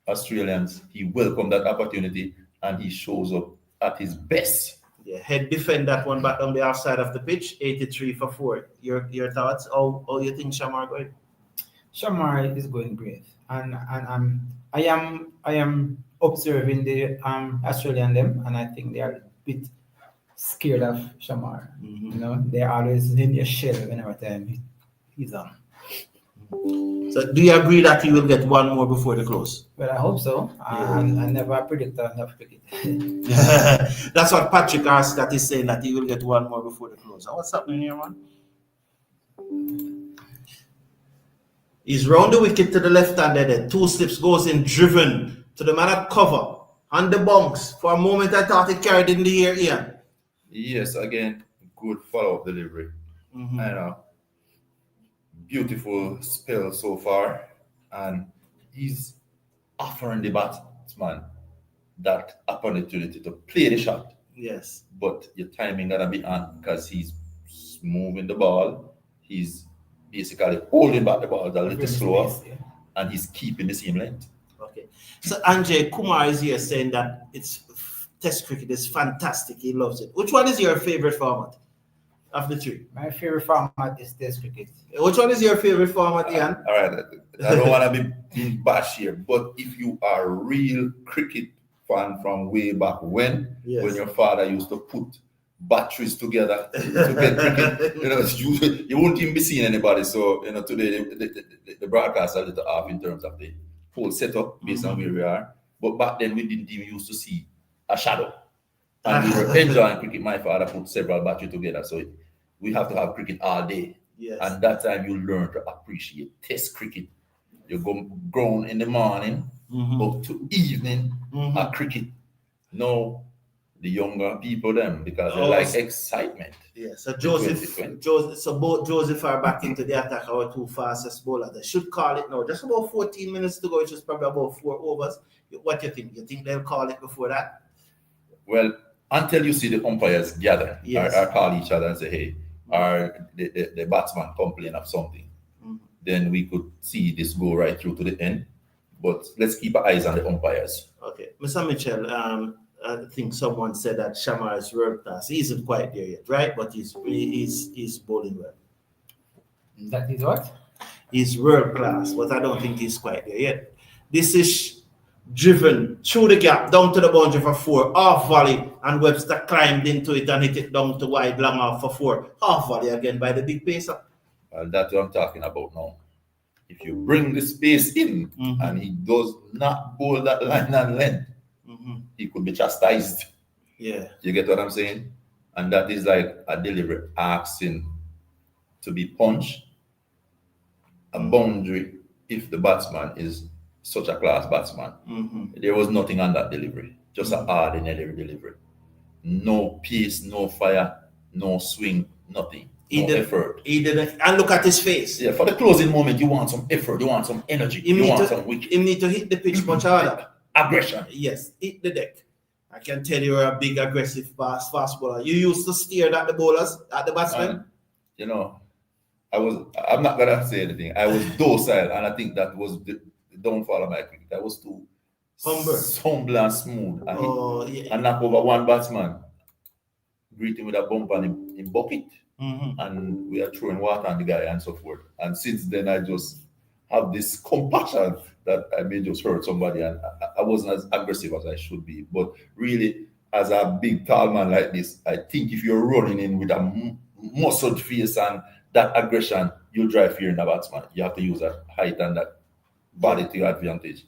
Australians, he welcomes that opportunity and he shows up at his best. Yeah, head defend that one back on the offside of the pitch, 83 for 4. Your thoughts? How you think Shamar going? Shamar is going great, and I am observing the Australian them, and I think they are a bit scared of Shamar. Mm-hmm. They're always in your shell whenever time he's on. So do you agree that he will get one more before the close? Well, I hope so. I never predict enough cricket. That's what Patrick Arscott is saying, that he will get one more before the close. What's happening here, man? He's round the wicket to the left-handed head. 2 slips, goes in, driven to the man at cover. On the bunks. For a moment, I thought it carried in the air here. Yes, again, good follow-up delivery. Mm-hmm. I know. Beautiful spell so far, and he's offering the batsman that opportunity to play the shot. Yes. But your timing gotta be on because he's moving the ball. He's basically holding back the ball a little slower, and he's keeping the same length. Okay. So Anjay Kumar is here saying that Test cricket is fantastic. He loves it. Which one is your favorite format of the 3? My favorite format is Test cricket. Which one is your favorite format, Ian? All right, I don't want to be bash here, but if you are a real cricket fan from way back when your father used to put batteries together to get cricket, you won't even be seeing anybody. So today the broadcast are a little off in terms of the whole setup based on where we are. But back then we didn't even used to see a shadow, and we were enjoying cricket. My father put several batteries together, so we have to have cricket all day. Yes. And that time you learn to appreciate Test cricket. You go grown in the morning, up to evening at cricket. No, the younger people them because they like excitement. Yeah. So both Joseph are back into the attack. Our 2 fastest bowlers. They should call it now. Just about 14 minutes to go, which is probably about 4 overs. What do you think? You think they'll call it before that? Well, until you see the umpires gather or call each other and say, hey, or the batsman complain of something, then we could see this go right through to the end. But let's keep our eyes on the umpires. Okay. Mr. Mitchell, I think someone said that Shamar is world class. He isn't quite there yet, right? But he's bowling well. That is what? He's world class, but I don't think he's quite there yet. This is driven through the gap down to the boundary for 4, half volley, and Webster climbed into it and hit it down to wide, long off for 4, half volley again by the big pacer. Well, that's what I'm talking about now. If you bring the space in and he does not bowl that line and length, he could be chastised. Yeah. You get what I'm saying? And that is like a deliberate asking to be punched, a boundary if the batsman is such a class batsman. There was nothing on that delivery, just an ordinary delivery. No pace, no fire, no swing, nothing. No effort. He didn't. And look at his face. Yeah, for the closing moment, you want some effort, you want some energy, you want some wicket. You need to hit the pitch much harder. Aggression. Yes, hit the deck. I can tell you're a big, aggressive, fast bowler. You used to stare at the bowlers, at the batsmen. I'm not gonna say anything. I was docile, and I think that was the downfall of my cricket. I was too humble and smooth. And knock over one batsman greet him with a bump on him bucket, Mhm. and we are throwing water on the guy and so forth. And since then, I just have this compassion that I may just hurt somebody, and I wasn't as aggressive as I should be. But really, as a big tall man like this, I think if you're running in with a muscled face and that aggression, you'll drive fear in the batsman. You have to use that height and that body to your advantage.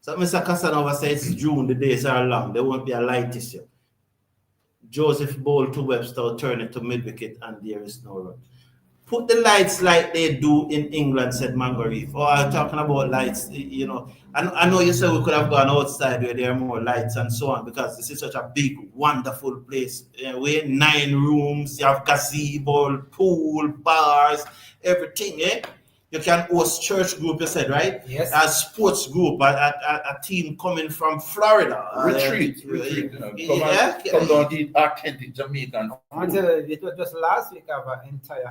So Mr. Casanova says it's June, the days are long. There won't be a light this year. Joseph bowled to Webster, turn it to mid-wicket, and there is no run. Put the lights like they do in England, said Mango Reef. Oh, I'm talking about lights, you know. I know you said we could have gone outside where there are more lights and so on, because this is such a big, wonderful place. We're 9 rooms, you have gazebo, pool, bars, everything, eh? You can host church group, you said, right? Yes. A sports group, a team coming from Florida. Retreat. Come down to eat authentic Jamaican food. It was just last week of an entire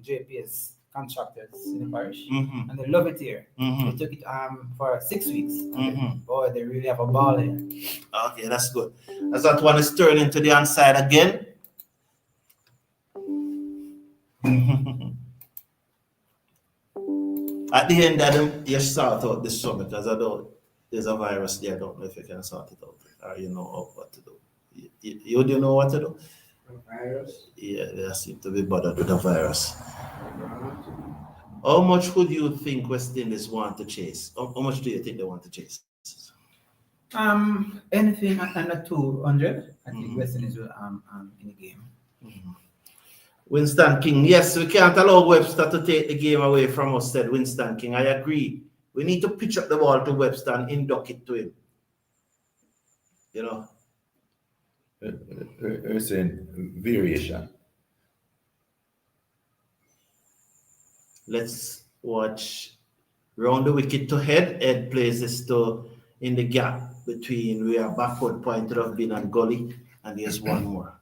JPS contractors in the parish, and they love it here. They took it for 6 weeks. Boy, they really have a ball here. Okay, that's good. As that one is turning to the onside again. At the end of them, you sort out the summit, because I don't, there's a virus there. I don't know if you can sort it out, or you know what to do. You do know what to do? Virus? Yeah, they seem to be bothered with the virus. How much would you think West Indies want to chase? How much do you think they want to chase? Anything under 200, I think West Indies will in the game. Winston King, yes, we can't allow Webster to take the game away from us, said Winston King. I agree. We need to pitch up the ball to Webster and induct it to him. You know? You're saying variation. Let's watch round the wicket to head. Ed plays this to in the gap between where backward point would have been and gully, and there's one more.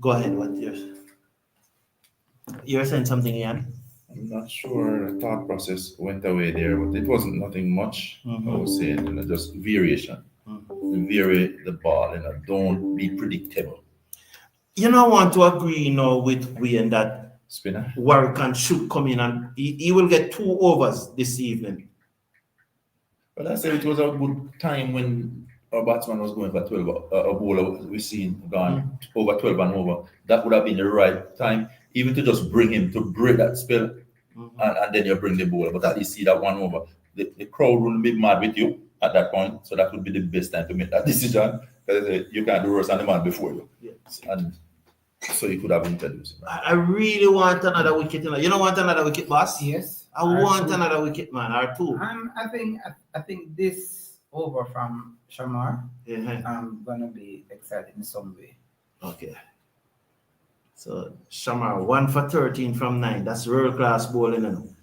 Go ahead, what you're saying something, Ian? I'm not sure the thought process went away there, but it wasn't nothing much. I was saying, just variation. Vary the ball, don't be predictable. You know, I want to agree now with Wayne that Spinner. Warwick should come in and he will get 2 overs this evening. But I said it was a good time when our batsman was going for 12, a bowler we seen gone over 12 and over. That would have been the right time, even to just bring him to break that spell, and then you bring the bowler. But at least see that 1 over. The crowd wouldn't be mad with you at that point, so that would be the best time to make that decision, because you can't do worse than the man before you. Yes. And so you could have introduced him. I really want another wicket. You don't want another wicket, boss? Yes. I want another wicket, man, or 2. I think this over from Shamar gonna be exciting in some way. Okay. So Shamar 1 for 13 from 9. That's world class bowling.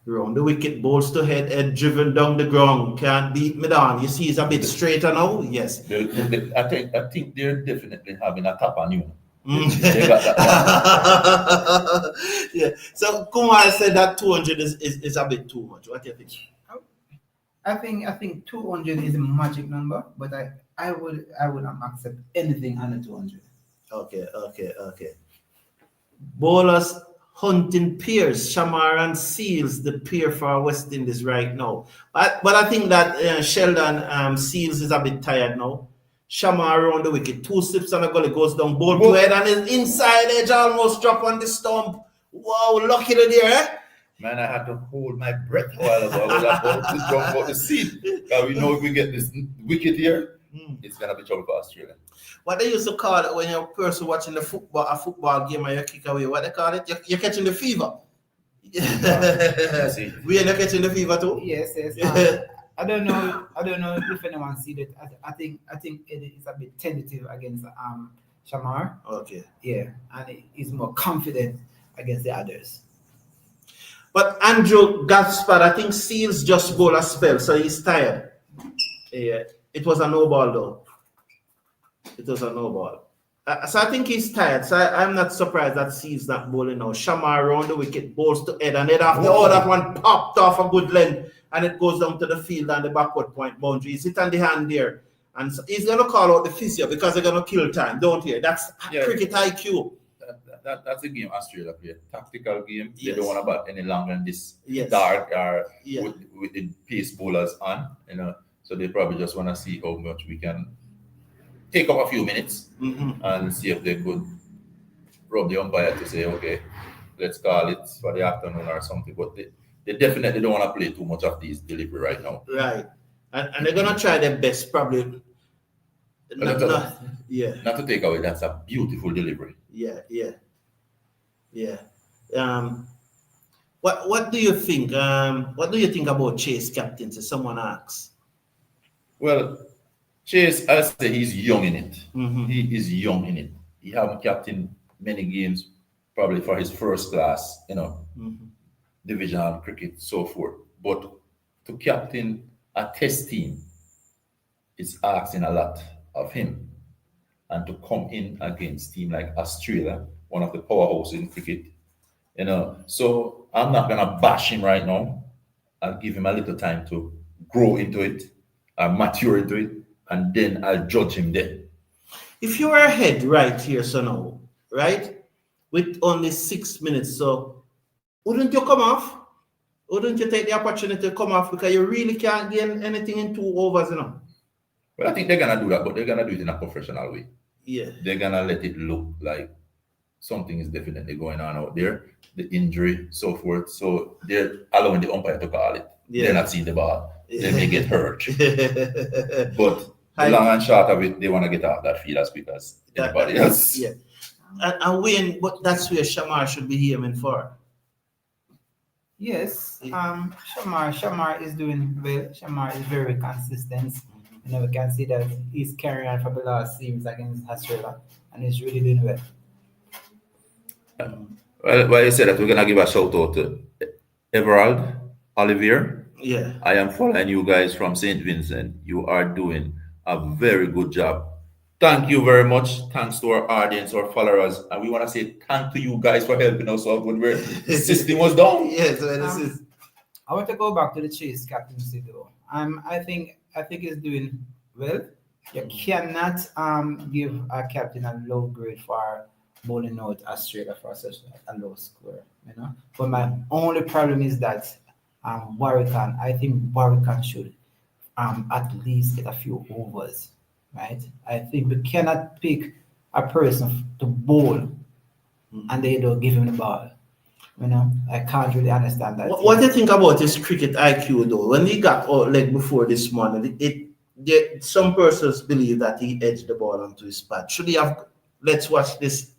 Round the wicket, balls to head driven down the ground. Can't beat me down. You see, he's a bit straighter now. Yes. I think they're definitely having a tap on you. They got that. Yeah. So Kumar said that 200 is a bit too much. What do you think? I think 200 is a magic number, but I would accept anything under 200. Okay. Bowlers hunting pairs, Shamar and Seals, the pair for West Indies right now. But I think that Sheldon Seals is a bit tired now. Shamar around the wicket, 2 slips on the gully, goes down both way, and his inside edge almost drop on the stump. Wow, lucky there, eh? Man, I had to hold my breath a while ago. I was about to jump out the seat. Because we know if we get this wicket here, it's going to be trouble for Australia. What they used to call it when you're a person watching a football game and you kick away, what they call it? You're catching the fever. We are catching the fever too? Yes. I don't know if anyone see that. I think it is a bit tentative against Shamar. Okay. Yeah, and he's more confident against the others. But Andrew Gaspard, I think Seals just bowled a spell, so he's tired. Yeah, it was a no ball though. It was a no ball. So I think he's tired. So I'm not surprised that Seals not bowling now. Shamar around the wicket, bowls to head, and then after all that one popped off a good length, and it goes down to the field and the backward point boundary. Is it on the hand there? And so he's going to call out the physio because they're going to kill time, don't you? That's Yeah. cricket IQ. That's a game Australia play. Tactical game. They Yes. don't want to bat any longer than this Yes. dark or Yeah. with the pace bowlers on, So they probably just want to see how much we can take up a few minutes and see if they could rub the umpire to say, okay, let's call it for the afternoon or something. But they definitely don't want to play too much of these delivery right now. Right. And they're going to try their best, probably. Not Yeah. to take away, that's a beautiful delivery. Yeah. What do you think? What do you think about Chase captaincy? Someone asks. Well, Chase, I say he's young in it. Mhm. He is young in it. He haven't captained many games, probably for his first class, divisional cricket, so forth. But to captain a test team is asking a lot of him. And to come in against team like Australia, one of the powerhouses in cricket, So I'm not gonna bash him right now. I'll give him a little time to grow into it, mature into it, and then I'll judge him then. If you were ahead right here, so now, right, with only 6 minutes, so wouldn't you come off? Wouldn't you take the opportunity to come off because you really can't gain anything in 2 overs, Well, I think they're gonna do that, but they're gonna do it in a professional way. Yeah. They're gonna let it look like something is definitely going on out there, the injury, so forth. So they're allowing the umpire to call it. Yeah. They're not seeing the ball. They may get hurt. But But the long and short of it, they want to get off that field as quick as anybody else. Yeah. And when, but that's where Shamar should be aiming for. Yes, Shamar is doing well. Shamar is very consistent. We can see that he's carrying on for the last series against Australia, and he's really doing well. Well, you said that we're gonna give a shout out to Everald Olivier. Yeah. I am following you guys from St. Vincent. You are doing a very good job. Thank you very much. Thanks to our audience, our followers, and we want to say thank to you guys for helping us out when the system was down. Yes, this is. I want to go back to the Chase captaincy though. I think he's doing well. You cannot give a captain a low grade for bowling out Australia for such a low score, But my only problem is that Warwican, I think Warwican should at least get a few overs, right? I think we cannot pick a person to bowl and they don't give him the ball. I can't really understand that. What do you think about his cricket IQ though? When he got out leg before this morning, some persons believe that he edged the ball onto his pad. Should he have? Let's watch this.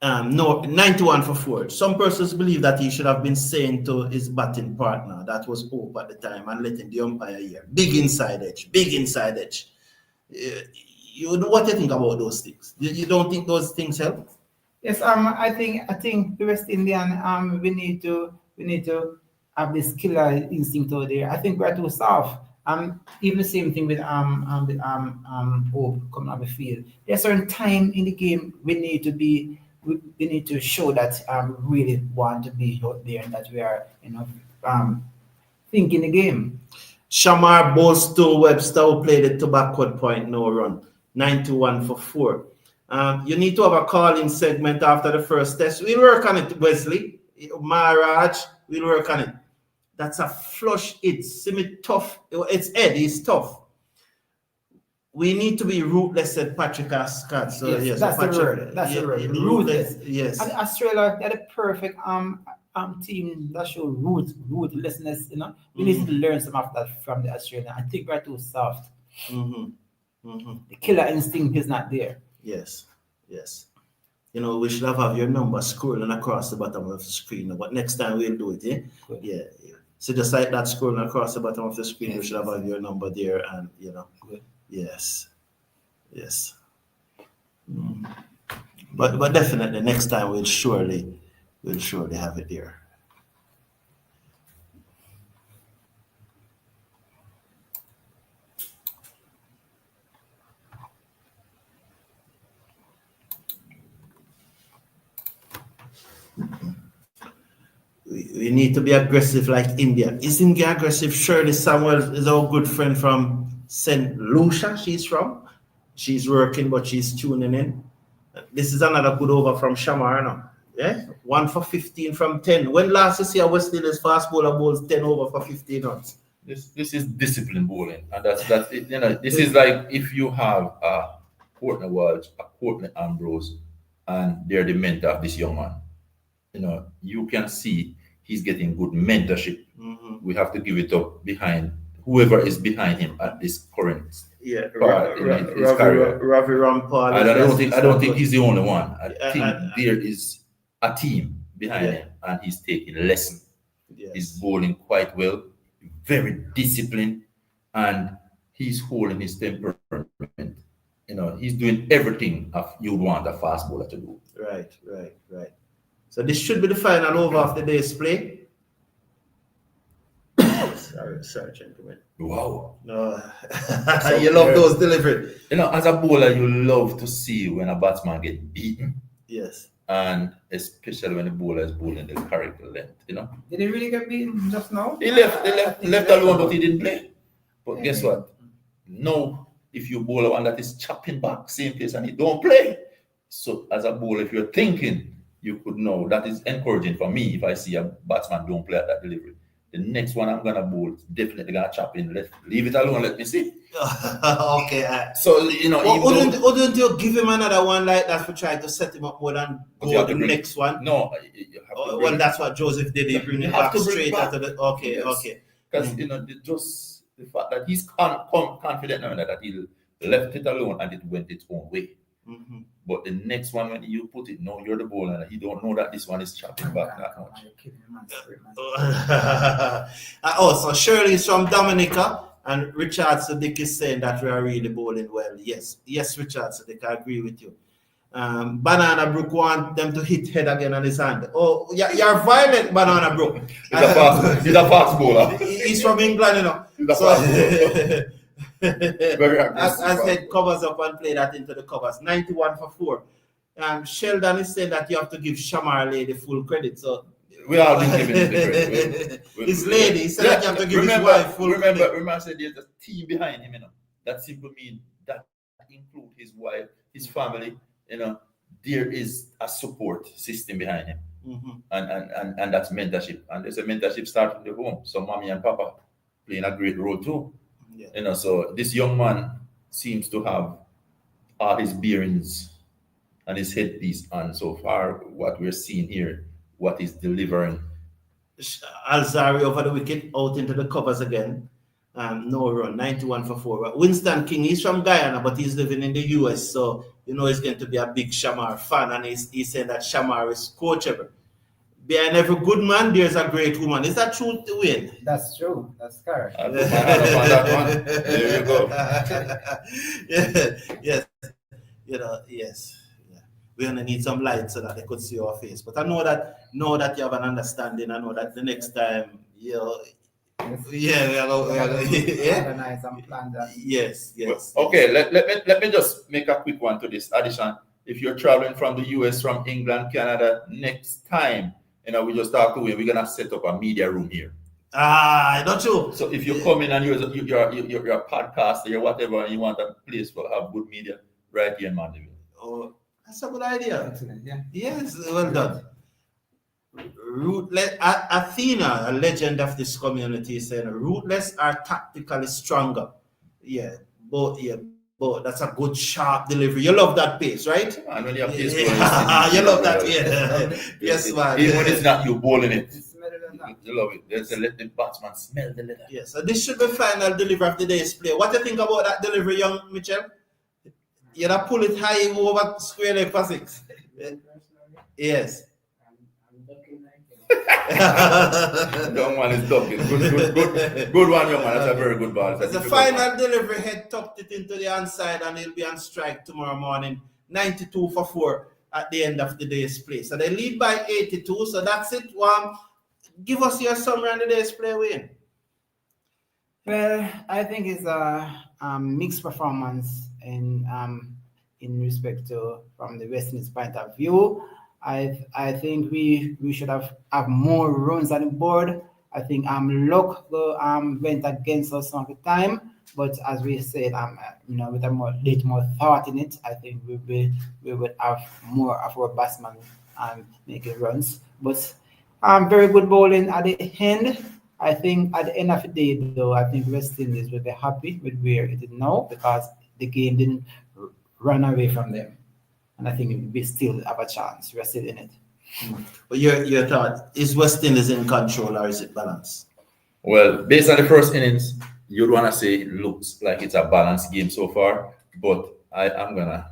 No, 91 for 4. Some persons believe that he should have been saying to his batting partner that was Hope at the time and letting the umpire hear. Big inside edge. What do you think about those things? You don't think those things help? Yes, I think the West Indian we need to have this killer instinct out there. I think we're too soft. Even the same thing with Hope coming off the field. There's a certain time in the game we need to show that we really want to be out there and that we are thinking the game. Shamar bowls to Webster, who played it to backward point, no run. 91 for 4. You need to have a call-in segment after the first test. We'll work on it, Wesley. Maharaj, we'll work on it. That's a flush hit. Semi tough. It's Ed, he's tough. We need to be ruthless, said Patrick Scott. So yes, that's Patrick, the word. That's the word. Ruthless. Yes. And Australia, they're the perfect team that show ruthlessness. We need to learn some of that from the Australian. I think we're too soft. The killer instinct is not there. Yes. We should have your number scrolling across the bottom of the screen. But next time we'll do it, eh? Good. Yeah. So just like that scrolling across the bottom of the screen, we should have your number there, and Good. Yes. But definitely next time we'll surely have it there. We need to be aggressive like India. Is India aggressive? Shirley Samuel is our good friend from St. Lucia, she's working, but she's tuning in. This is another good over from Shamar now. Yeah, 1 for 15 from 10. When last you see a West Indies fast bowler bowls 10 over for 15 runs? This is discipline bowling, and that's it. This is like if you have a Courtney Walsh, a Courtney Ambrose, and they're the mentor of this young man. You can see he's getting good mentorship. We have to give it up behind whoever is behind him at this current part in his career. Ravi Rampal. I don't think he's the only one. I think there is a team behind him, and he's taking lesson. Yes. He's bowling quite well, very disciplined, and he's holding his temperament. He's doing everything you'd want a fast bowler to do. Right. So this should be the final over of the day's play. Sorry, gentlemen. Wow. No, you love those delivery. As a bowler, you love to see when a batsman get beaten. Yes. And especially when the bowler is bowling the correct length. Did he really get beaten just now? He left alone, but he didn't play. But guess what? No, if you bowl one that is chopping back same place and he don't play. So as a bowler, if you're thinking, you could know that is encouraging for me if I see a batsman don't play at that delivery. The next one I'm gonna bowl is definitely gonna chop in left. Leave it alone, let me see. Okay. So wouldn't you give him another one like that for trying to set him up more than go the next one? No. Well, that's what Joseph did. He bring it back straight after the. Okay. Because just the fact that he's confident now that he left it alone and it went its own way. Mm-hmm. But the next one, when you put it, no, you're the bowler, and he don't know that this one is chopping back that much. So Shirley is from Dominica, and Richard Sadiq is saying that we are really bowling well. Yes, Richard Sadiq, I agree with you. Banana Brook want them to hit head again on his hand. Oh, you're violent, Banana Brook. He's a fast bowler. He's from England, As head covers up and play that into the covers. 91 for 4. Sheldon is saying that you have to give Shamar Lady full credit. So we all been giving him the credit. His lady, he said that you have to give his wife full credit. Remember, I said there's a team behind him, That simply means that include his wife, his family, there is a support system behind him. Mm-hmm. And that's mentorship. And there's a mentorship starting at home. So mommy and papa playing a great role too. Yeah. So this young man seems to have all his bearings and his headpiece on so far. What we're seeing here, what he's delivering. Alzari over the wicket, out into the covers again. No run, 91 for 4. But Winston King, he's from Guyana, but he's living in the US, so he's going to be a big Shamar fan, and he's saying that Shamar is coachable. Behind every good man, there's a great woman. Is that true, Wayne? That's true. That's correct. I put my hand up on that one. There you go. Yes. Yes. Yeah. We only need some light so that they could see our face. But I know that you have an understanding. I know that the next time, we are organize and plan that. Yes. Okay, let me just make a quick one to this addition. If you're traveling from the US, from England, Canada, next time, we just talk to him. We're gonna set up a media room here. Not true. So if you come in and you're a podcaster or whatever, and you want a place for have good media, right here in Mandeville. Oh, that's a good idea. Excellent, yeah. Yes, well done. Athena, a legend of this community, is saying rootless are tactically stronger. But that's a good sharp delivery. You love that pace, right? And when you have pace, you love that, Yes, man. Even when it's not you bowling it. You love it. Just let the batsman smell the leather. Yes, so this should be final delivery of the day's play. What do you think about that delivery, young Mitchell? You gotta pull it high over square leg for 6. Yes. Young man is ducking. Good one, young man. That's a very good ball. As a final delivery, head tucked it into the onside, and he'll be on strike tomorrow morning. 92 for 4 at the end of the day's play. So they lead by 82. So that's it. Give us your summary on the day's play, Wayne. Well, I think it's a mixed performance in respect to from the West Indies point of view. I think we should have more runs on the board. I think luck went against us some of the time, But as we said, with a little more thought in it, I think we would have more of our batsmen making runs. But very good bowling at the end. I think at the end of the day, though, I think West Indies will be happy with where it is now because the game didn't run away from them. And I think we still have a chance. We're still in it. But your thought, is West Indies in control or is it balanced? Well, based on the first innings, you'd want to say it looks like it's a balanced game so far, but I'm going to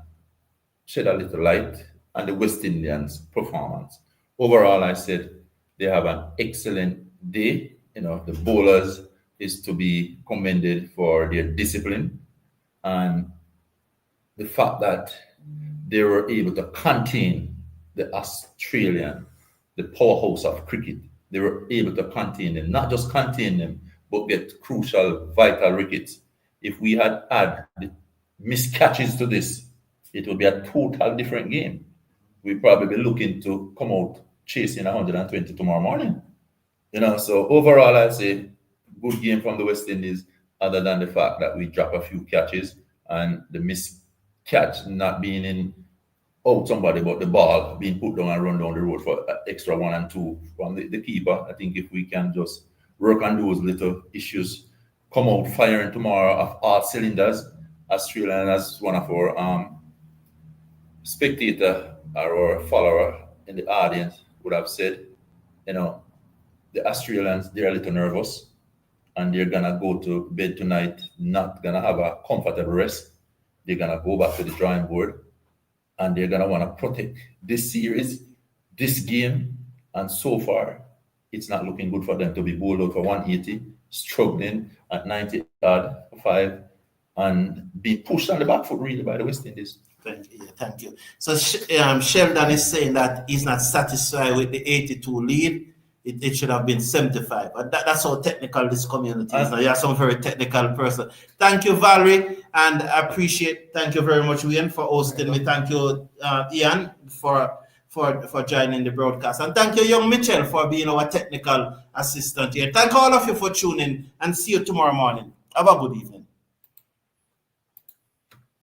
shed a little light on the West Indians' performance. Overall, I said they have an excellent day. The bowlers is to be commended for their discipline and the fact that they were able to contain the Australian, the powerhouse of cricket. They were able to contain them, not just contain them, but get crucial, vital wickets. If we had the missed catches to this, it would be a total different game. We'd probably be looking to come out chasing 120 tomorrow morning. So overall, I'd say good game from the West Indies, other than the fact that we drop a few catches and the missed catch not being out somebody, but the ball being put down and run down the road for extra 1 and 2 from the keeper. I think if we can just work on those little issues, come out firing tomorrow of all cylinders. Australia, as one of our spectator or follower in the audience would have said, the Australians, they're a little nervous and they're going to go to bed tonight, not going to have a comfortable rest. They're going to go back to the drawing board and they're going to want to protect this series, this game. And so far, it's not looking good for them to be bowled out for 180, struggling at 90-5 and being pushed on the back foot really by the West Indies. Thank you. So Sheldon is saying that he's not satisfied with the 82 lead. It should have been 75. But that's how technical this community is. Now, you're some very technical person. Thank you, Valerie, and I appreciate. Thank you very much, Ian, for hosting me. Thank you, Ian, for joining the broadcast, and thank you, young Mitchell, for being our technical assistant here. Thank all of you for tuning, and see you tomorrow morning. Have a good evening.